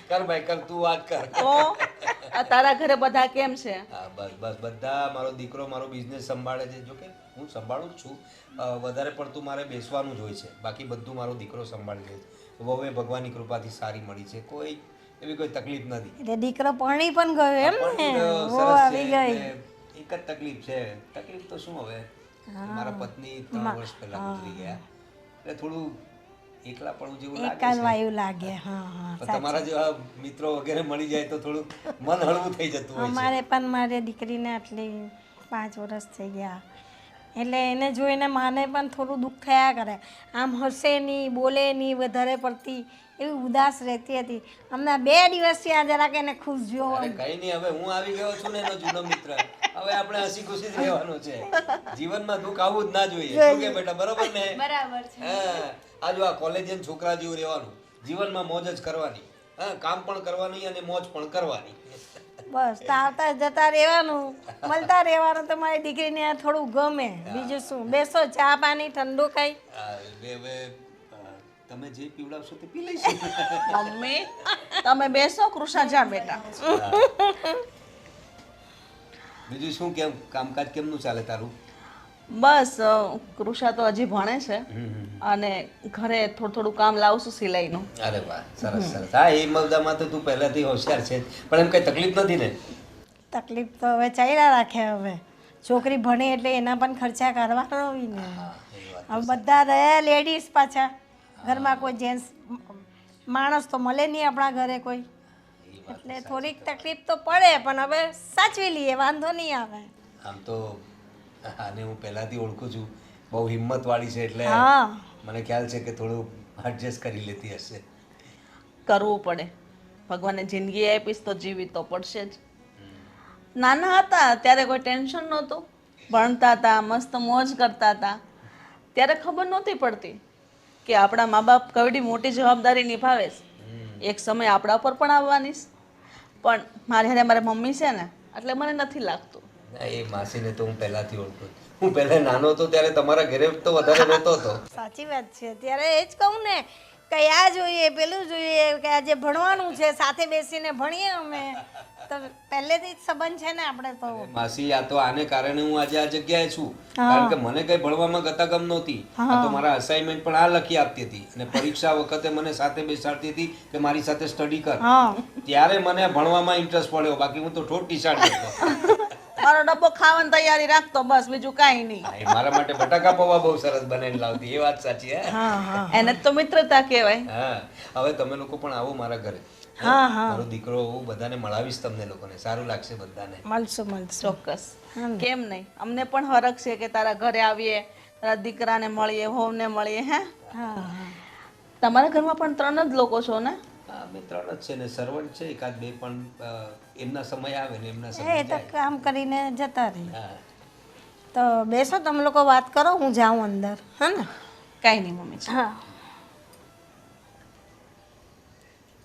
કર ભાઈ કર તું વાત કર તો આ તારા ઘરે બધા કેમ છે? હા બસ બસ બધા મારો દીકરો મારો બિઝનેસ સંભાળે છે જો કે હું સંભાળું જ છું વધારે પડતું મારે બેસવાનું જ હોય છે બાકી બધું મારો દીકરો સંભાળી લે છે વહુએ ભગવાનની કૃપાથી સારી મળી છે કોઈ એવી કોઈ તકલીફ નથી એટલે દીકરો પરણી પણ ગયો એમ ને પણ ઓ સરસ આવી છે ગઈ. એટલે એક જ તકલીફ છે તકલીફ તો શું હવે મારા પત્ની 3 વર્ષ પહેલા ગુજરી ગયા એટલે થોડું એકલા પણ જેવું લાગે એકાદ છે વાયુ લાગે. હા હા પણ તમારા જેવા મિત્રો વગેરે મળી જાય તો થોડું મન હળવું થઈ જતું હોય છે અમારે પણ મારી દીકરીને આટલી 5 વર્ષ થઈ ગયા એટલે એને જોઈને માને પણ થોડું દુઃખ થયા કરે આમ હસે નહીં બોલે નહીં વધારે પડતી એવી ઉદાસ રહેતી હતી હમણાં 2 દિવસથી આ જરાક એને ખુશ જોવો અરે કઈ નહીં હવે હું આવી ગયો છું ને એનો જૂનો મિત્ર હવે આપણે હસી ખુશી જ રહેવાનું છે જીવનમાં દુઃખ આવવું જ ના જોઈએ શું કે બેટા બરોબર ને બરાબર છે. હા આ જો આ કોલેજિયન છોકરા જેવું રહેવાનું જીવનમાં મોજ જ કરવાની હા કામ પણ કરવાની અને મોજ પણ કરવાની બસ તો આવતા જતા રહેવાનું મળતા રહેવાનું તો મારી દીકરીને આ થોડું ગમે બીજું શું બેસો ચા પાણી ઠંડુ ખાઈ હા, હવે તમે જે પીવડાવશો તે પી લઈશું મમ્મી તમે બેસો કૃષા જા બેટા. બીજું શું કેમ કામકાજ કેમનું ચાલે તારું બસ કૃષા તો હજી ભણે છે અને ઘરે થોડું થોડું કામ લાવશું સિલાઈનું. અરે વાહ સરસ સરસ હા એ મવદામાં તો તું પહેલાથી હોશિયાર છે પણ એમ કઈ તકલીફ નથી ને તકલીફ તો હવે ચાલ્યા રાખે હવે છોકરી ભણે એટલે એના પણ ખર્ચા કરવાનો હોય ને હવે બધા રહ્યા લેડીઝ પાછા ઘરમાં કોઈ જેન્ટ્સ માણસ તો મળે નહીં આપણા ઘરે કોઈ એટલે થોડીક તકલીફ તો પડે પણ હવે સાચવી લઈએ વાંધો નહીં આવે. આમ તો આને હું પહેલાથી ઓળખું છું બહુ હિંમતવાળી છે એટલે હા મને ખ્યાલ છે કે થોડું એડજસ્ટ કરી લેતી હશે કરવું પડે ભગવાને જિંદગી આપીશ તો જીવી તો પડશે જ. નાના હતા ત્યારે કોઈ ટેન્શન નહોતું ભણતા હતા મસ્ત મોજ કરતા હતા ત્યારે ખબર નહોતી પડતી કે આપણા મા બાપ કવડી મોટી જવાબદારી નિભાવે છે એક સમય આપણા પર પણ આવવાની છે. પણ મારી હારે મારી મમ્મી છે ને એટલે મને નથી લાગતું. ના, એ માસીને તો હું પહેલાથી ઓળખું છું. હું પહેલા નાનો હતો ત્યારે તમારા ઘરે તો વધારે રહેતો હતો સાચી વાત છે ત્યારે એ જ કહું ને કે આ જોઈએ પેલું જોઈએ કે આજે ભણવાનું છે સાથે બેસીને ભણીએ અમે તો પહેલેથી જ સંબંધ છે ને આપણે તો માસી આ તો આને કારણે હું આજે આ જગ્યાએ છું કારણ કે મને કઈ ભણવામાં ગતાગમ નહોતી આ તો મારા અસાઇનમેન્ટ પણ આ લખી આપતી હતી અને પરીક્ષા વખતે મને સાથે બેસાડતી હતી કે મારી સાથે સ્ટડી કર હા ત્યારે મને ભણવામાં ઇન્ટરેસ્ટ પડ્યો બાકી હું તો ઠોઠ ટીસાડ હતો મારો ડબ્બો ખાવાની તૈયારી રાખતો બસ બીજું કાંઈ નહીં. હા, એ મારા માટે બટાકા પૌવા બહુ સરસ બનાવીને લાવતી એ વાત સાચી હે એને જ તો મિત્રતા કહેવાય. હા હવે તમે લોકો પણ આવો મારા ઘરે હા હા મારો દીકરો હું બધાને મળાવીશ તમને લોકોને સારું લાગશે બધાને મળશું મળશું ચોક્કસ કેમ નહીં અમને પણ હરખ છે કે તારા ઘરે આવીએ તારા દીકરાને મળીએ વહુને મળીએ હે. હા હા તમારા ઘરમાં પણ 3 જ લોકો છો ને? હા અમે 3 જ છે ને સર્વન્ટ છે એકાદ બે પણ એમના સમય આવે ને એમના એ સમય તો જાય કામ કરીને જતા રહી હા તો બેસો તમે લોકો વાત કરો હું જાઉં અંદર હા ને કાંઈ નહીં મમ્મી. હા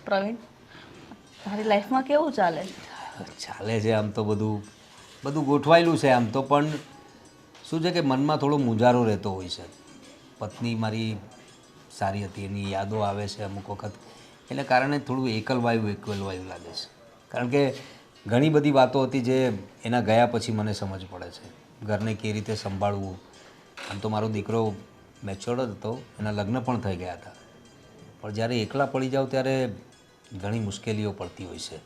પ્રવીણ તારી લાઈફમાં કેવું ચાલે? ચાલે છે આમ તો બધું ગોઠવાયેલું છે આમ તો પણ શું છે કે મનમાં થોડો મૂંઝારો રહેતો હોય છે પત્ની મારી સારી હતી એની યાદો આવે છે અમુક વખત એને કારણે થોડું એકલવાયું લાગે છે કારણ કે ઘણી બધી વાતો હતી જે એના ગયા પછી મને સમજ પડે છે ઘરને કેવી રીતે સંભાળવું આમ તો મારો દીકરો મેચ્યોર્ડ જ હતો એના લગ્ન પણ થઈ ગયા હતા પણ જ્યારે એકલા પડી જાવ ત્યારે ઘણી મુશ્કેલીઓ પડતી હોય છે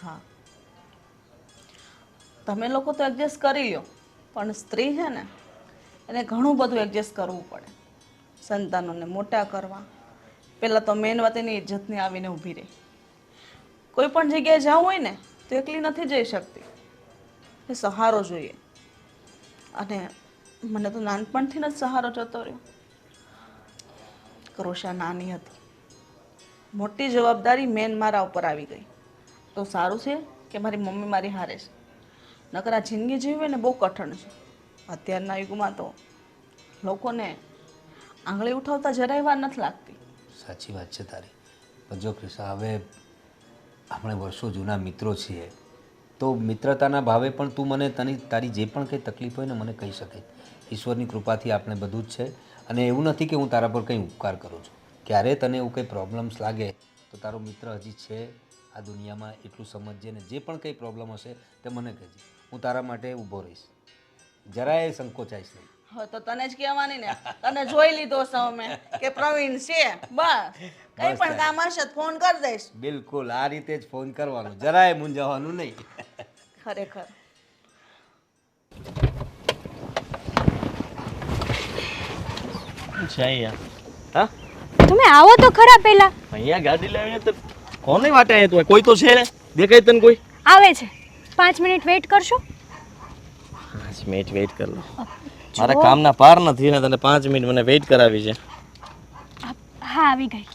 હા તમે લોકો તો એડજસ્ટ કરી લો પણ સ્ત્રી છે ને એને ઘણું બધું એડજસ્ટ કરવું પડે સંતાનોને મોટા કરવા પહેલાં તો મેન વાત એની ઇજ્જતની આવીને ઊભી રહે. કોઈ પણ જગ્યાએ જવું હોય ને તો એકલી નથી જઈ શકતી એ સહારો જોઈએ અને મને તો નાનપણથી જ સહારો જતો રહ્યો. કૃષા નાની હતી મોટી જવાબદારી મેન મારા ઉપર આવી ગઈ તો સારું છે કે મારી મમ્મી મારી હારે છે નકર આ જિંદગી જીવવી ને બહુ કઠણ છે. અત્યારના યુગમાં તો લોકોને આંગળી ઉઠાવતા જરાય વાર નથી લાગતી. સાચી વાત છે તારી. પણ જો ક્રિશા, હવે આપણે વર્ષો જૂના મિત્રો છીએ, તો મિત્રતાના ભાવે પણ તું મને તારી જે પણ કંઈ તકલીફ હોય ને મને કહી શકે. ઈશ્વરની કૃપાથી આપણે બધું જ છે. અને એવું નથી કે હું તારા પર કંઈ ઉપકાર કરું છું. ક્યારે તને એવું કંઈ પ્રોબ્લેમ્સ લાગે તો તારો મિત્ર હજી છે આ દુનિયામાં, એટલું સમજજે. ને જે પણ કંઈ પ્રોબ્લેમ હશે તે મને કહેજે, હું તારા માટે ઊભો રહીશ, જરાય સંકોચાઈશ નહીં. હવે તો તને જ કહેવાની ને, તને જોઈ લીધો છે અમે કે પ્રવીણ છે, બસ કઈ પણ કામ હશે તો ફોન કરી દઈશ. બિલકુલ આ રીતે જ ફોન કરવાનો, જરાય મૂંઝાવાનું નહીં. ખરેખર છે અહીંયા. હા, તમે આવો તો ખરા પહેલા. અહીંયા ગાડી લાવીને તો કોને વાટે આવ્યો તું? કોઈ તો છે ને? દેખાય તને કોઈ? આવે છે, 5 મિનિટ વેઇટ કરશો? 5 મિનિટ વેઇટ કર લો. મારા કામના પાર નથી ને તને 5 મિનિટ મને વેઇટ કરાવી છે. હા, આવી ગઈ.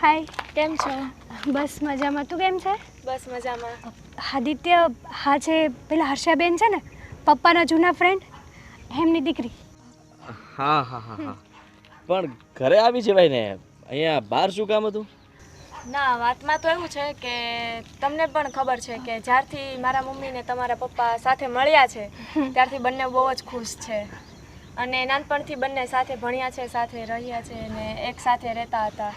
હાય, કેમ છો? બસ મજામાં. તું કેમ છે? બસ મજામાં. આદિત્ય, હા છે પેલા હર્ષાબેન છે ને, પપ્પાના જૂના ફ્રેન્ડ, એમની દીકરી. હા હા હા હા, પણ ઘરે આવી છે ભાઈ ને, અહીંયા બહાર શું કામ હતું? ના, વાતમાં તો એવું છે કે તમને પણ ખબર છે કે જ્યારથી મારા મમ્મી ને તમારા પપ્પા સાથે મળ્યા છે ત્યારથી બંને બહુ જ ખુશ છે. અને નાનપણથી બંને સાથે ભણ્યા છે, સાથે રહ્યા છે ને એક સાથે રહેતા હતા.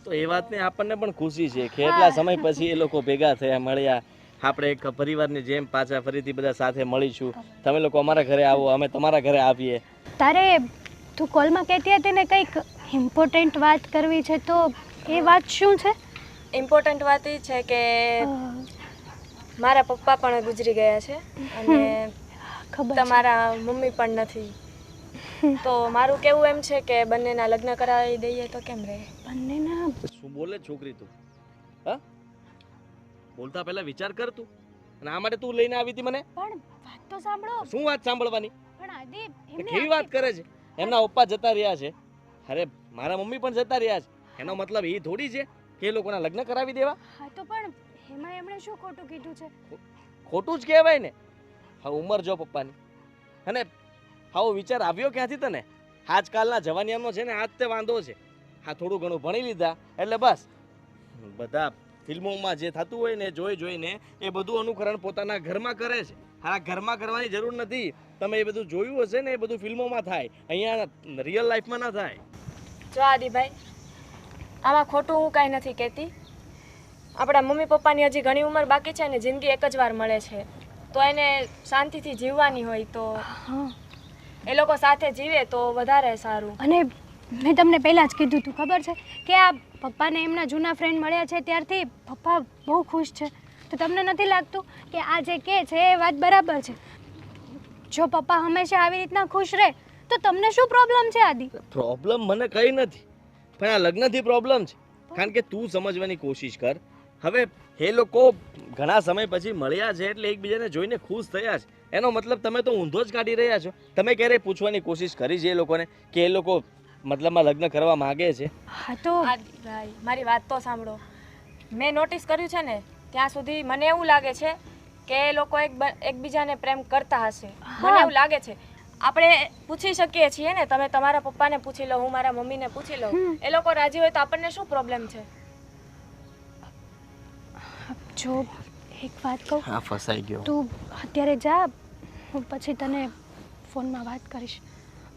તો એ વાતને આપણને પણ ખુશી છે કે એટલા સમય પછી એ લોકો ભેગા થયા, મળ્યા. આપણે એક પરિવારની જેમ પાછા ફરીથી બધા સાથે મળીશું. તમે લોકો અમારા ઘરે આવો, અમે તમારા ઘરે આવીએ. તારે તું કોલમાં કહેતી હતી ને કંઈક ઇમ્પોર્ટન્ટ વાત કરવી છે, તો એ વાત શું છે? ઇમ્પોર્ટન્ટ વાત એ છે કે મારા પપ્પા પણ ગુજરી ગયા છે અને ખબર છે. તમારા મમ્મી પણ નથી. તો મારું કેવું એમ છે કે બંનેના લગ્ન કરાવી દઈએ તો કેમ રહે? બંનેના શું બોલે છોકરી તું? હા, બોલતા પહેલા વિચાર કર તું. અને આ માટે તું લઈને આવી હતી મને? પણ વાત તો સાંભળો. શું વાત સાંભળવાની? પણ આદિ એ કેવી વાત કરે છે? એમના પપ્પા જતા રહ્યા છે, અરે મારા મમ્મી પણ જતા રહ્યા છે. એનો મતલબ એ થોડી છે કે એ લોકોના લગ્ન કરાવી દેવા? હા, તો પણ એમાં એમણે શું ખોટું કીધું છે? ખોટું જ કહેવાય ને. હવે ઉંમર જો પપ્પાની, અને આવો વિચાર આવ્યો ક્યાંથી તને? આજકાલના જવાનિયાનો છે ને આજ તે વાંધો છે. હા, થોડું ઘણું ભણી લીધા એટલે બસ બધા ફિલ્મોમાં જે થતું હોય ને જોઈને એ બધું અનુકરણ પોતાના ઘરમાં કરે છે. હા, ઘરમાં કરવાની જરૂર નથી. તમે એ બધું જોયું હશે ને, એ બધું ફિલ્મોમાં થાય, અહીંયા રિયલ લાઈફમાં ના થાય. જો આદિભાઈ, આમાં ખોટું હું કાંઈ નથી કહેતી. આપણા મમ્મી પપ્પાની હજી ઘણી ઉંમર બાકી છે ને જિંદગી એક જ વાર મળે છે, તો એને શાંતિથી જીવવાની હોય તો એ લોકો સાથે જીવે તો વધારે સારું. અને મેં તમને પહેલાં જ કીધું હતું, ખબર છે કે આ પપ્પાને એમના જૂના ફ્રેન્ડ મળ્યા છે ત્યારથી પપ્પા બહુ ખુશ છે. તો તમને નથી લાગતું કે આ જે કહે છે એ વાત બરાબર છે? જો પપ્પા હંમેશા આવી રીતના ખુશ રહે તો તમને શું પ્રોબ્લેમ છે આદિ? પ્રોબ્લેમ મને કંઈ નથી, પણ આ લગ્નથી પ્રોબ્લેમ છે. કારણ કે તું સમજવાની કોશિશ કર. હવે એ લોકો ઘણા સમય પછી મળ્યા છે એટલે એકબીજાને જોઈને ખુશ થયા છે. એનો મતલબ તમે તો ઊંધો જ કાઢી રહ્યા છો. તમે ક્યારેય પૂછવાની કોશિશ કરી છે એ લોકોને કે એ લોકો મતલબમાં લગ્ન કરવા માગે છે? હા, તો આદિભાઈ મારી વાત તો સાંભળો. મેં નોટિસ કર્યું છે ને ત્યાં સુધી મને એવું લાગે છે કે એ લોકો એકબીજાને પ્રેમ કરતા હશે. મને એવું લાગે છે. આપણે પૂછી શકીએ છીએ ને, તમે તમારા પપ્પાને પૂછી લો, હું મારા મમ્મીને પૂછી લઉં. એ લોકો રાજી હોય તો આપણને શું પ્રોબ્લેમ છે? જો એક વાત કહું, હા, ફસાઈ ગયો. તું અત્યારે જા, હું પછી તને ફોનમાં વાત કરીશ.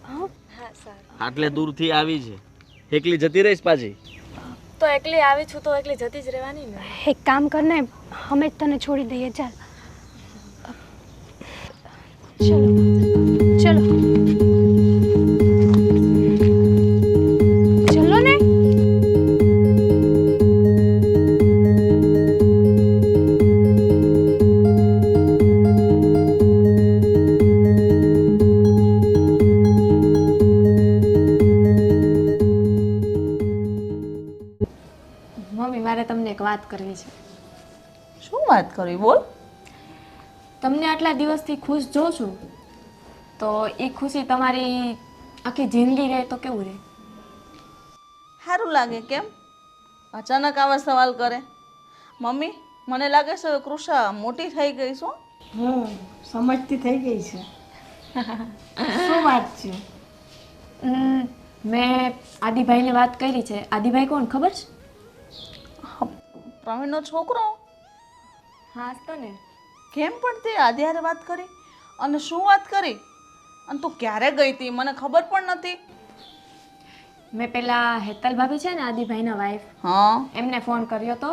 હા, હા સારું. આટલે દૂરથી આવી છે, એકલી જતી રહીશ પાછી? તો એકલી આવી છું તો એકલી જતી જ રહેવાની ને. એક કામ કરને, અમે જ તને છોડી દઈએ. ચાલ, ચલો ચલો ચલો ને. મમ્મી, મારે તમને એક વાત કરવી છે. શું વાત કરવી? બોલ. તમને આટલા દિવસથી ખુશ જોઉં છું તો એ ખુશી તમારી આખી જિંદગી રહે તો કેવું રહે? સારું લાગે. કેમ અચાનક આવા સવાલ કરે? મમ્મી, મને લાગે છે કૃષા મોટી થઈ ગઈ છો. સમજતી થઈ ગઈ છે. શું વાત છે? મેં આદિભાઈને વાત કરી છે. આદિભાઈ કોણ ખબર છે? પ્રવીણનો છોકરો. હા તો ને. કેમ પણ તે આદ્યારે વાત કરી અને શું વાત કરી અને તું ક્યારે ગઈ હતી મને ખબર પણ નથી. મેં પેલા હેતલ ભાભી છે ને આદિભાઈના વાઈફ, હા એમને ફોન કર્યો તો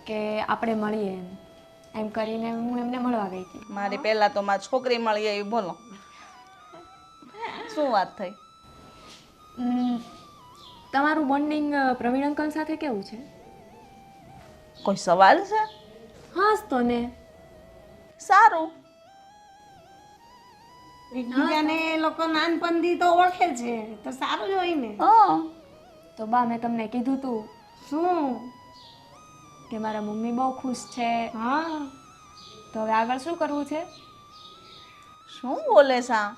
કે આપણે મળીએ એમ કરીને હું એમને મળવા ગઈ હતી. મારી પહેલા તો મારી છોકરી મળી આવી. બોલો શું વાત થઈ? તમારું બોન્ડિંગ પ્રવીણ અંકલ સાથે કેવું છે? કોઈ સવાલ છે? હા તો ને. સારું. એકબીજાને એ લોકો નાનપણથી તો ઓળખે છે તો સારું જ હોય ને. હા તો બા મેં તમને કીધું તું શું? કે મારા મમ્મી બહુ ખુશ છે. હા, તો હવે આગળ શું કરવું છે? શું બોલે છે આ?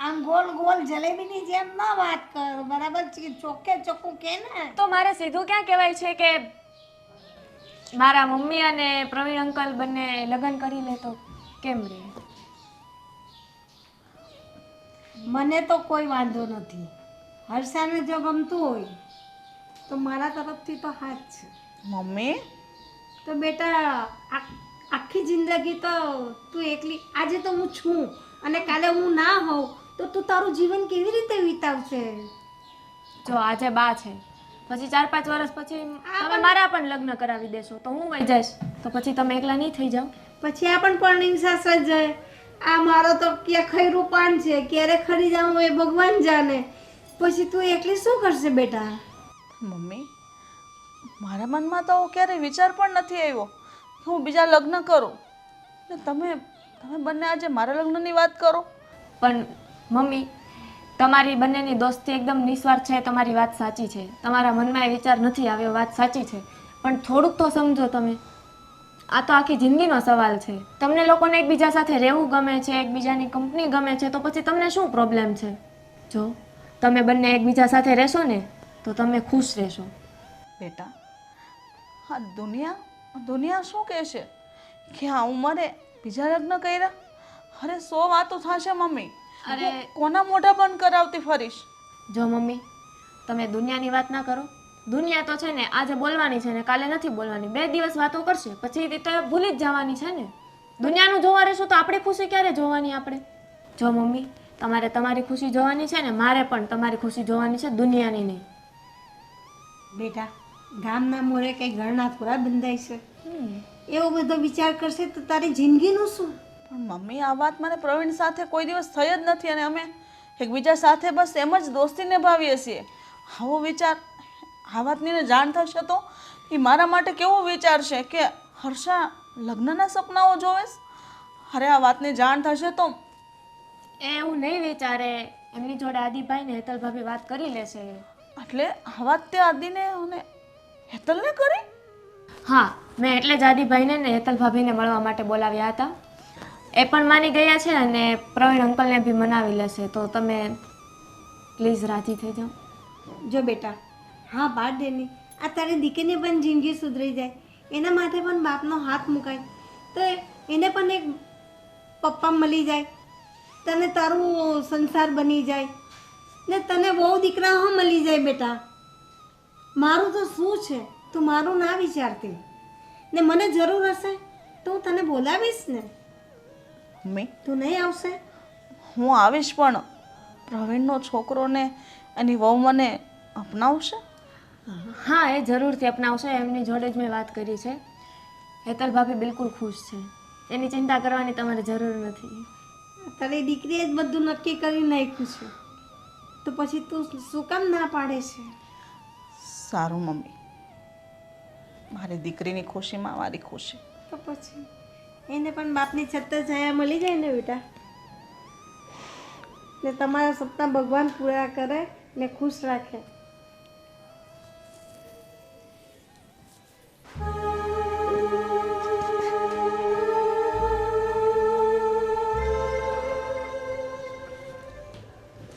આમ ગોલ ગોલ જલેબીની જેમ ના વાત કર, બરાબર છે? ચોખ્ખે ચોખ્ખું કે ને. તો મારે સીધું ક્યાં કહેવાય છે કે મારા મમ્મી અને પ્રવીણ અંકલ બંને લગ્ન કરી લે તો કેમ રહે? મને તો કોઈ વાંધો નથી. હર્ષાને જો ગમતું હોય તો મારા તરફથી તો હાથ છે. મમ્મી તો બેટા આખી જિંદગી તો તું એકલી, આજે તો હું છું અને કાલે હું ના હોઉં તો તું તારું જીવન કેવી રીતે વિતાવશે? જો આજે બા છે, પછી 4-5 વર્ષ પછી તમે મારા પણ લગ્ન કરાવી દેશો તો હું વહી જઈશ, તો પછી તમે એકલા નહીં થઈ જાઓ. પછી આ પણ પરણીને સાસરા જાય. આ મારો તો ક્યાં ખૈરું પાન છે, ક્યારે ખરી જાઉં એ ભગવાન જાણે. પછી તું એકલી શું કરશે બેટા? મમ્મી મારા મનમાં તો ક્યારેય વિચાર પણ નથી આવ્યો કે હું બીજા લગ્ન કરું ને તમે બંને આજે મારા લગ્નની વાત કરો. પણ મમ્મી તમારી બંનેની દોસ્તી એકદમ નિસ્વાર્થ છે, તમારી વાત સાચી છે. તમારા મનમાં એ વિચાર નથી આવ્યો, વાત સાચી છે. પણ થોડુંક તો સમજો તમે. આ તો આખી જિંદગીનો સવાલ છે. તમને લોકોને એકબીજા સાથે રહેવું ગમે છે, એકબીજાની કંપની ગમે છે, તો પછી તમને શું પ્રોબ્લેમ છે? જો તમે બંને એકબીજા સાથે રહેશો ને તો તમે ખુશ રહેશો. બેટા હા દુનિયા શું કહેશે કે આ ઉંમરે બીજા લગ્ન કર્યા? અરે 100 વાતો થશે મમ્મી. અરે હું કોના મોઢા બંધ કરાવતી ફરીશ? જો મમ્મી તમે દુનિયાની વાત ના કરો. દુનિયા તો છે ને આજે બોલવાની છે ને કાલે નથી બોલવાની. 2 દિવસ વાતો કરશે પછી તો ભૂલી જ જવાની છે ને. દુનિયાનું જોવા રહેશું તો આપણી ખુશી ક્યારે જોવાની આપણે? જો મમ્મી તમારે તમારી ખુશી જોવાની છે ને મારે પણ તમારી ખુશી જોવાની છે, દુનિયાની નહીં. બેટા ગામના મોરે કંઈ ઘરના થોડા બંધાય છે. એવો બધો વિચાર કરશે તો તારી જિંદગીનું શું? પણ મમ્મી આ વાત મને પ્રવીણ સાથે કોઈ દિવસ થઈ જ નથી અને અમે એકબીજા સાથે બસ એમ જ દોસ્તી નિભાવીએ છીએ. આવો વિચાર, આ વાતની જાણ થશે તો એ મારા માટે કેવો વિચારશે કે હર્ષા લગ્નના સપનાઓ જોવેશ? અરે આ વાતની જાણ થશે તો એવું નહીં વિચારે. એમની જોડે આદિભાઈ ને હેતલ ભાભી વાત કરી લેશે. એટલે આ વાત તે આદિને અને હેતલને કરી? હા મેં એટલે જ આદિભાઈને ને હેતલ ભાભીને મળવા માટે બોલાવ્યા હતા. એ પણ માની ગયા છે અને પ્રવીણ અંકલને બી મનાવી લેશે. તો તમે પ્લીઝ રાજી થઈ જાઓ. જો બેટા હા બાદ દેની, આ તારી દીકરીની પણ જિંદગી સુધરી જાય, એના માટે પણ બાપનો હાથ મુકાય તો એને પણ એક પપ્પા મળી જાય, તને તારું સંસાર બની જાય ને તને બહુ દીકરાઓ મળી જાય. બેટા મારું તો શું છે, તું મારું ના વિચારતી ને મને જરૂર હશે તો હું તને બોલાવીશ ને. મમ્મી તું નહીં આવશે? હું આવીશ પણ પ્રવીણનો છોકરો ને એની વહુ મને અપનાવશે? હા એ જરૂરથી અપનાવશે. એમની જોડે જ મેં વાત કરી છે. હેતલ ભાભી બિલકુલ ખુશ છે, એની ચિંતા કરવાની તમારે જરૂર નથી. તારી દીકરીએ જ બધું નક્કી કરી નાખ્યું છે તો પછી તું શું કામ ના પાડે છે? સારું મમ્મી, મારી દીકરીની ખુશીમાં મારી ખુશી. તો પછી એને પણ બાપની છત્તર છાયા મળી જાય ને બેટા. ને તમારા સપના ભગવાન પૂરા કરે ને ખુશ રાખે.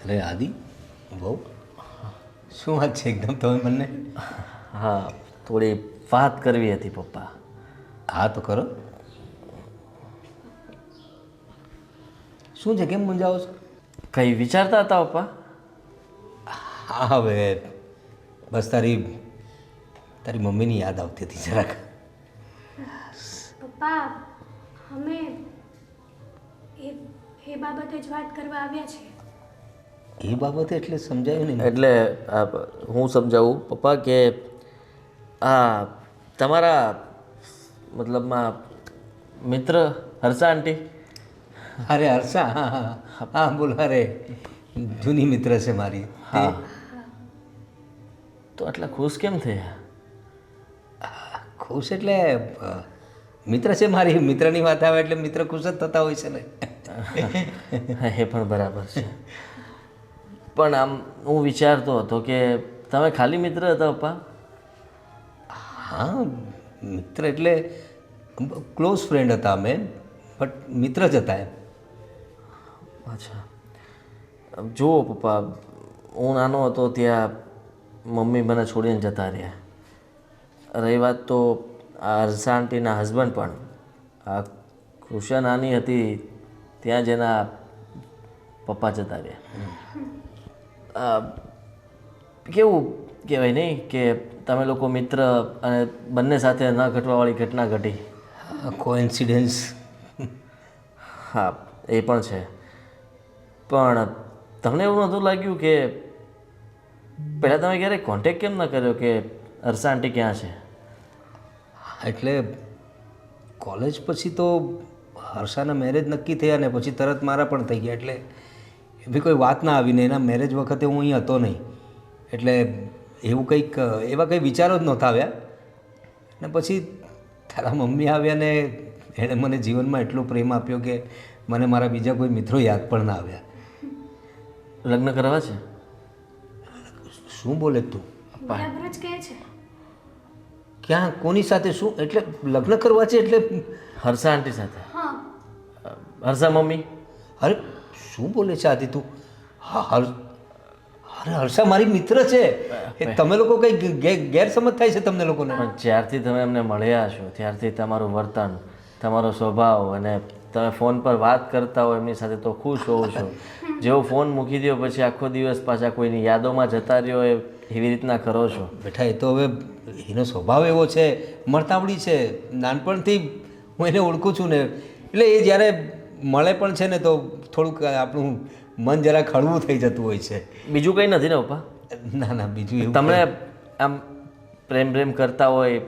અરે આદિ બહુ શું વાત છે એકદમ તમે બંને? હા થોડી વાત કરવી હતી પપ્પા. હા તો કરો. શું છે, કેમ મૂંઝાવો છો? કંઈ વિચારતા હતા પપ્પા? હા હવે બસ તારી મમ્મીની યાદ આવતી હતી જરાક. પપ્પા અમે એ બાબતે જ વાત કરવા આવ્યા છીએ. એ બાબતે એટલે સમજાયું નહીં. એટલે હું સમજાવું પપ્પા કે આ તમારા મતલબમાં મિત્ર હર્ષા આંટી. અરે હર્ષા, હા હા હા બોલ. અરે જૂની મિત્ર છે મારી. હા, તો આટલા ખુશ કેમ થયા? ખુશ એટલે મિત્ર છે મારી. મિત્રની વાત આવે એટલે મિત્ર ખુશ જ થતા હોય છે ને. એ પણ બરાબર છે. પણ આમ હું વિચારતો હતો કે તમે ખાલી મિત્ર હતા પપ્પા? હા, મિત્ર એટલે ક્લોઝ ફ્રેન્ડ હતા અમે, બટ મિત્ર જ હતા એમ. અચ્છા, જુઓ પપ્પા, હું નાનો હતો ત્યાં મમ્મી મને છોડીને જતા રહ્યા. રહી વાત તો આ હર્ષા આંટીના હસબન્ડ પણ, આ કૃષા નાની હતી ત્યાં જ એના પપ્પા જતા રહ્યા. કેવું કહેવાય નહીં કે તમે લોકો મિત્ર અને બંને સાથે ન ઘટવાવાળી ઘટના ઘટી. કોઇન્સિડન્સ. હા, એ પણ છે. પણ તમને એવું નહોતું લાગ્યું કે પહેલાં તમે ક્યારેય કોન્ટેક્ટ કેમ ન કર્યો કે હર્ષા આંટી ક્યાં છે? એટલે કોલેજ પછી તો હર્ષાના મેરેજ નક્કી થયા ને પછી તરત મારા પણ થઈ ગયા, એટલે એવી કોઈ વાત ના આવીને. એના મેરેજ વખતે હું અહીં હતો નહીં, એટલે એવું કંઈક એવા કંઈ વિચારો જ નહોતા આવ્યા. ને પછી તારા મમ્મી આવ્યા ને એણે મને જીવનમાં એટલો પ્રેમ આપ્યો કે મને મારા બીજા કોઈ મિત્રો યાદ પણ ના આવ્યા. લગ્ન કરવા છે? શું બોલે તું? બરાબર જ કહે છે. ક્યાં, કોની સાથે, શું? એટલે લગ્ન કરવા છે એટલે? હર્ષા આંટી સાથે. હા, હર્ષા મમ્મી? અરે શું બોલે છે આદિ તું? હા અરે હર્ષા મારી મિત્ર છે. એ તમે લોકો કંઈ ગેરસમજ થાય છે તમને લોકોને. પણ જ્યારથી તમે એમને મળ્યા છો ત્યારથી તમારું વર્તન, તમારો સ્વભાવ અને તમે ફોન પર વાત કરતા હો એમની સાથે તો ખુશ હોવ છો. જેવો ફોન મૂકી દો પછી આખો દિવસ પાછા કોઈની યાદોમાં જતા રહ્યો એવી રીતના કરો છો. બેઠા એ તો હવે એનો સ્વભાવ એવો છે, મળતાવડી છે. નાનપણથી હું એને ઓળખું છું ને, એટલે એ જ્યારે મળે પણ છે ને તો થોડુંક આપણું મન જરા હળવું થઈ જતું હોય છે. બીજું કંઈ નથી ને પપ્પા? ના ના, બીજું એવું તમને આમ પ્રેમ કરતા હોય,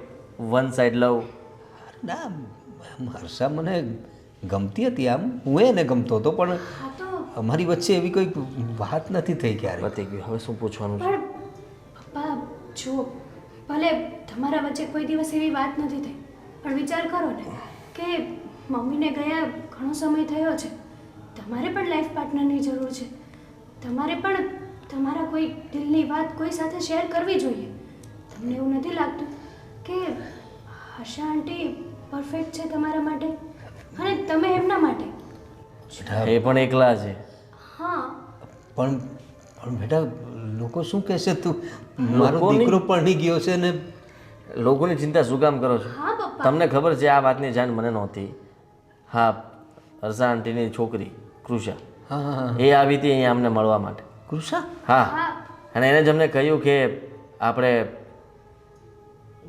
વન સાઈડ લવ? ના, હર્ષા મને ગમતી હતી, આમ હું એને ગમતો હતો, પણ હા તો અમારી વચ્ચે એવી કોઈ વાત નથી થઈ ક્યારે. પતી ગયું. હવે શું પૂછવાનું છે? પણ પપ્પા જો ભલે તમારા વચ્ચે કોઈ દિવસ એવી વાત નથી થઈ, પણ વિચાર કરો ને કે મમ્મીને ગયા ઘણો સમય થયો છે. તમારે પણ લાઈફ પાર્ટનરની જરૂર છે. તમારે પણ તમારા કોઈ દિલની વાત કોઈ સાથે શેર કરવી જોઈએ. તમને એવું નથી લાગતું કે હર્ષા આંટી પરફેક્ટ છે તમારા માટે અને તમે એમના માટે? બેટા, એ પણ એકલા છે. હા, પણ બેટા લોકો શું કહેશે? તું મારો લોકોની- દીકરો પરણી ગયો છે ને. લોકોની ચિંતા શું કામ કરો છો? હા પપ્પા. તમને ખબર છે આ વાતની જાણ મને નહોતી. હા, હર્ષા આંટીની છોકરી કૃષા, હા હા હા. એ આવી હતી અહીંયા અમને મળવા માટે. કૃષા? હા, હા, અને એને જ અમને કહ્યું કે આપણે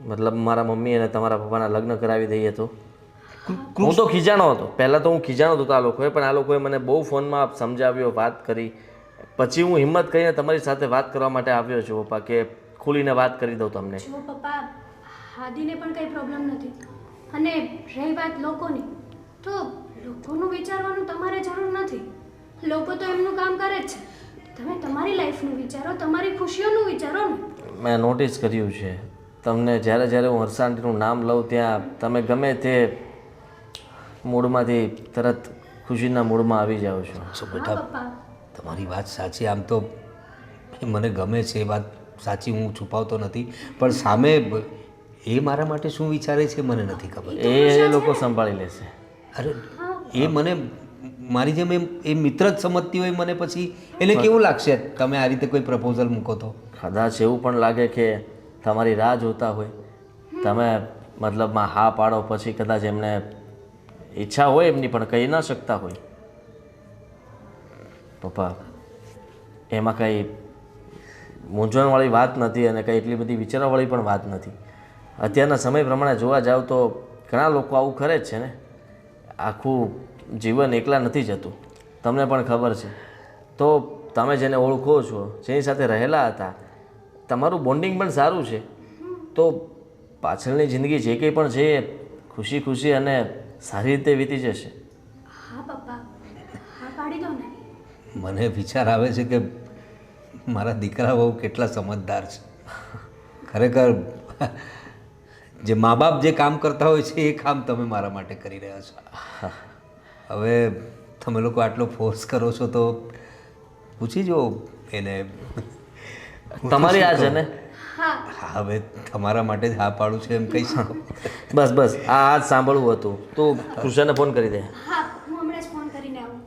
મતલબ મારા મમ્મી અને તમારા પપ્પાના લગ્ન કરાવી દઈએ તો. હું તો ખીજાણો હતો. પહેલાં તો હું ખીજાણો હતો આ લોકોએ, પણ આ લોકોએ મને બહુ ફોનમાં સમજાવ્યો, વાત કરી. પછી હું હિંમત કરીને તમારી સાથે વાત કરવા માટે આવ્યો છું પપ્પા, કે ખુલીને વાત કરી દઉં તમને. જો પપ્પા, હાદીને પણ કંઈ પ્રોબ્લેમ નથી. અને રહી વાત લોકોની, તો લોકોનું વિચારવાનું તમારે જરૂર નથી. લોકો તો એમનું કામ કરે જ છે. તમે તમારી લાઈફનું વિચારો, તમારી ખુશીઓનું વિચારો ને. મેં નોટિસ કર્યું છે તમને જ્યારે જ્યારે હું હર્ષા આંટીનું નામ લઉં ત્યાં તમે ગમે તે મૂડમાંથી તરત ખુશીના મૂડમાં આવી જાઓ છો. સો હા બેટા, પપ્પા, તમારી વાત સાચી. આમ તો એ મને ગમે છે, એ વાત સાચી, હું છુપાવતો નથી. પણ સામે એ મારા માટે શું વિચારે છે મને નથી ખબર. એ લોકો સંભાળી લેશે. અરે એ મને મારી જેમ એ મિત્ર જ સમજતી હોય મને, પછી એને કેવું લાગશે તમે આ રીતે કોઈ પ્રપોઝલ મૂકો તો? કદાચ એવું પણ લાગે કે તમારી રાહ જોતા હોય, તમે મતલબમાં હા પાડો પછી કદાચ એમને ઈચ્છા હોય એમની પણ કહી ન શકતા હોય. પપ્પા એમાં કંઈ મૂંઝવણવાળી વાત નથી અને કંઈ એટલી બધી વિચારવાવાળી પણ વાત નથી. અત્યારના સમય પ્રમાણે જોવા જાવ તો ઘણા લોકો આવું કરે જ છે ને. આખું જીવન એકલા નથી જતું, તમને પણ ખબર છે. તો તમે જેને ઓળખો છો, જેની સાથે રહેલા હતા, તમારું બોન્ડિંગ પણ સારું છે, તો પાછળની જિંદગી જે કંઈ પણ છે એ ખુશી ખુશી અને સારી રીતે વીતી જશે. હા પપ્પા, હા પાડી દો ને. મને વિચાર આવે છે કે મારા દીકરા બહુ કેટલા સમજદાર છે. ખરેખર જે મા બાપ જે કામ કરતા હોય છે એ કામ તમે મારા માટે કરી રહ્યા છો. હવે તમે લોકો આટલો ફોર્સ કરો છો તો પૂછી જો એને. તમારી આ છે ને? હા, હવે તમારા માટે જ હા પાડું છે એમ કહી શકો. બસ બસ આ જ સાંભળવું હતું. તું કૃષ્ણને ફોન કરી દે. હા, હું હમણાં જ ફોન કરીને આવું.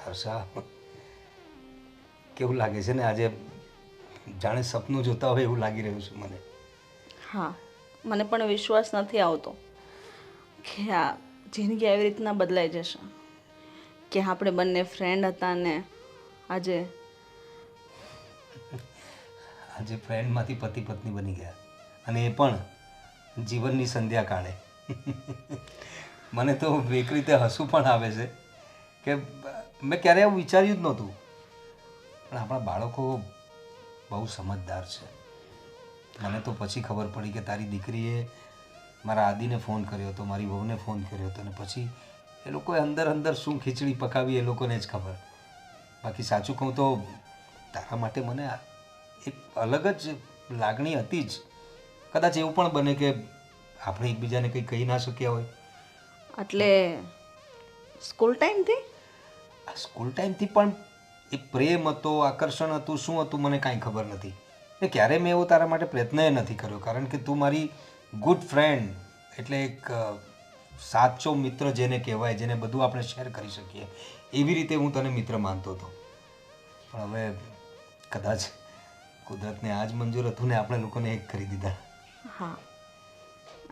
હર્ષા, કેવું લાગે છે ને આજે જાણે સપનું જોતા હોય એવું લાગી રહ્યું છે મને. હા, મને પણ વિશ્વાસ નથી આવતો કે આ જિંદગી આવી રીતના બદલાઈ જશે, કે આપણે બંને ફ્રેન્ડ હતા ને આજે ફ્રેન્ડમાંથી પતિ પત્ની બની ગયા, અને એ પણ જીવનની સંધ્યા કાળે. મને તો એક રીતે હસવું પણ આવે છે કે મેં ક્યારેય એવું વિચાર્યું જ નહોતું. પણ આપણા બાળકો બહુ સમજદાર છે. મને તો પછી ખબર પડી કે તારી દીકરીએ મારા આદિને ફોન કર્યો હતો, મારી વહુને ફોન કર્યો હતો, અને પછી એ લોકોએ અંદર અંદર શું ખીચડી પકાવી એ લોકોને જ ખબર. બાકી સાચું કહું તો તારા માટે મને એક અલગ જ લાગણી હતી જ. કદાચ એવું પણ બને કે આપણે એકબીજાને કંઈ કહી ના શક્યા હોય. એટલે સ્કૂલ ટાઈમથી? આ સ્કૂલ ટાઈમથી પણ એક પ્રેમ હતો, આકર્ષણ હતું, શું હતું મને કાંઈ ખબર નથી. એ ક્યારેય મેં એવો તારા માટે પ્રયત્ન નથી કર્યો, કારણ કે તું મારી ગુડ ફ્રેન્ડ, એટલે એક સાચો મિત્ર જેને કહેવાય, જેને બધું આપણે શેર કરી શકીએ, એવી રીતે હું તને મિત્ર માનતો હતો. પણ હવે કદાચ કુદરતને આ જ મંજૂર હતું ને આપણે લોકોને એક કરી દીધા. હા,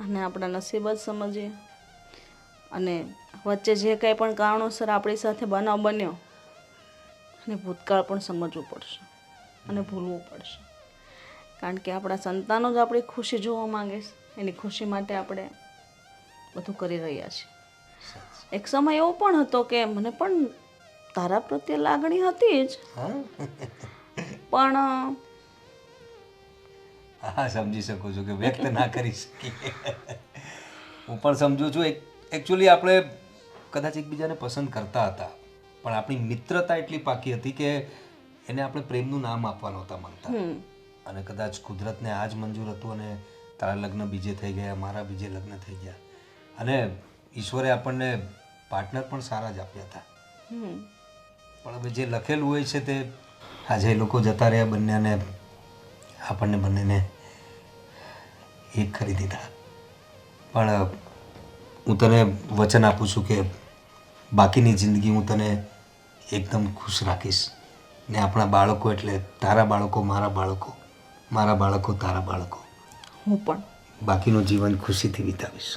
અને આપણા નસીબ જ સમજીએ. અને વચ્ચે જે કંઈ પણ કારણોસર આપણી સાથે બનાવ બન્યો, અને ભૂતકાળ પણ સમજવું પડશે અને ભૂલવું પડશે. કારણ કે આપણા સંતાનો જ આપણી ખુશી જોવા માંગે છે, એની ખુશી માટે આપણે બધું કરી રહ્યા છીએ. એક સમય એવો પણ હતો કે મને પણ તારા પ્રત્યે લાગણી હતી જ, પણ હા, સમજી શકું છું કે વ્યક્ત ના કરી શકીએ. હું પણ સમજુ છું. એકચ્યુઅલી આપણે કદાચ એકબીજાને પસંદ કરતા હતા, પણ આપણી મિત્રતા એટલી પાકી હતી કે એને આપણે પ્રેમનું નામ આપવા નહોતા માંગતા. અને કદાચ કુદરતને આ જ મંજૂર હતું, અને તારા લગ્ન બીજે થઈ ગયા, મારા બીજે લગ્ન થઈ ગયા, અને ઈશ્વરે આપણને પાર્ટનર પણ સારા જ આપ્યા હતા. પણ હવે જે લખેલું હોય છે તે આજે એ લોકો જતા રહ્યા બંને, અને આપણને બંનેને એક કરી દીધા. પણ હું તને વચન આપું છું કે બાકીની જિંદગી હું તને એકદમ ખુશ રાખીશ, ને આપણા બાળકો એટલે તારા બાળકો મારા બાળકો, મારા બાળકો તારા બાળકો, હું પણ બાકીનું જીવન ખુશીથી વિતાવીશ.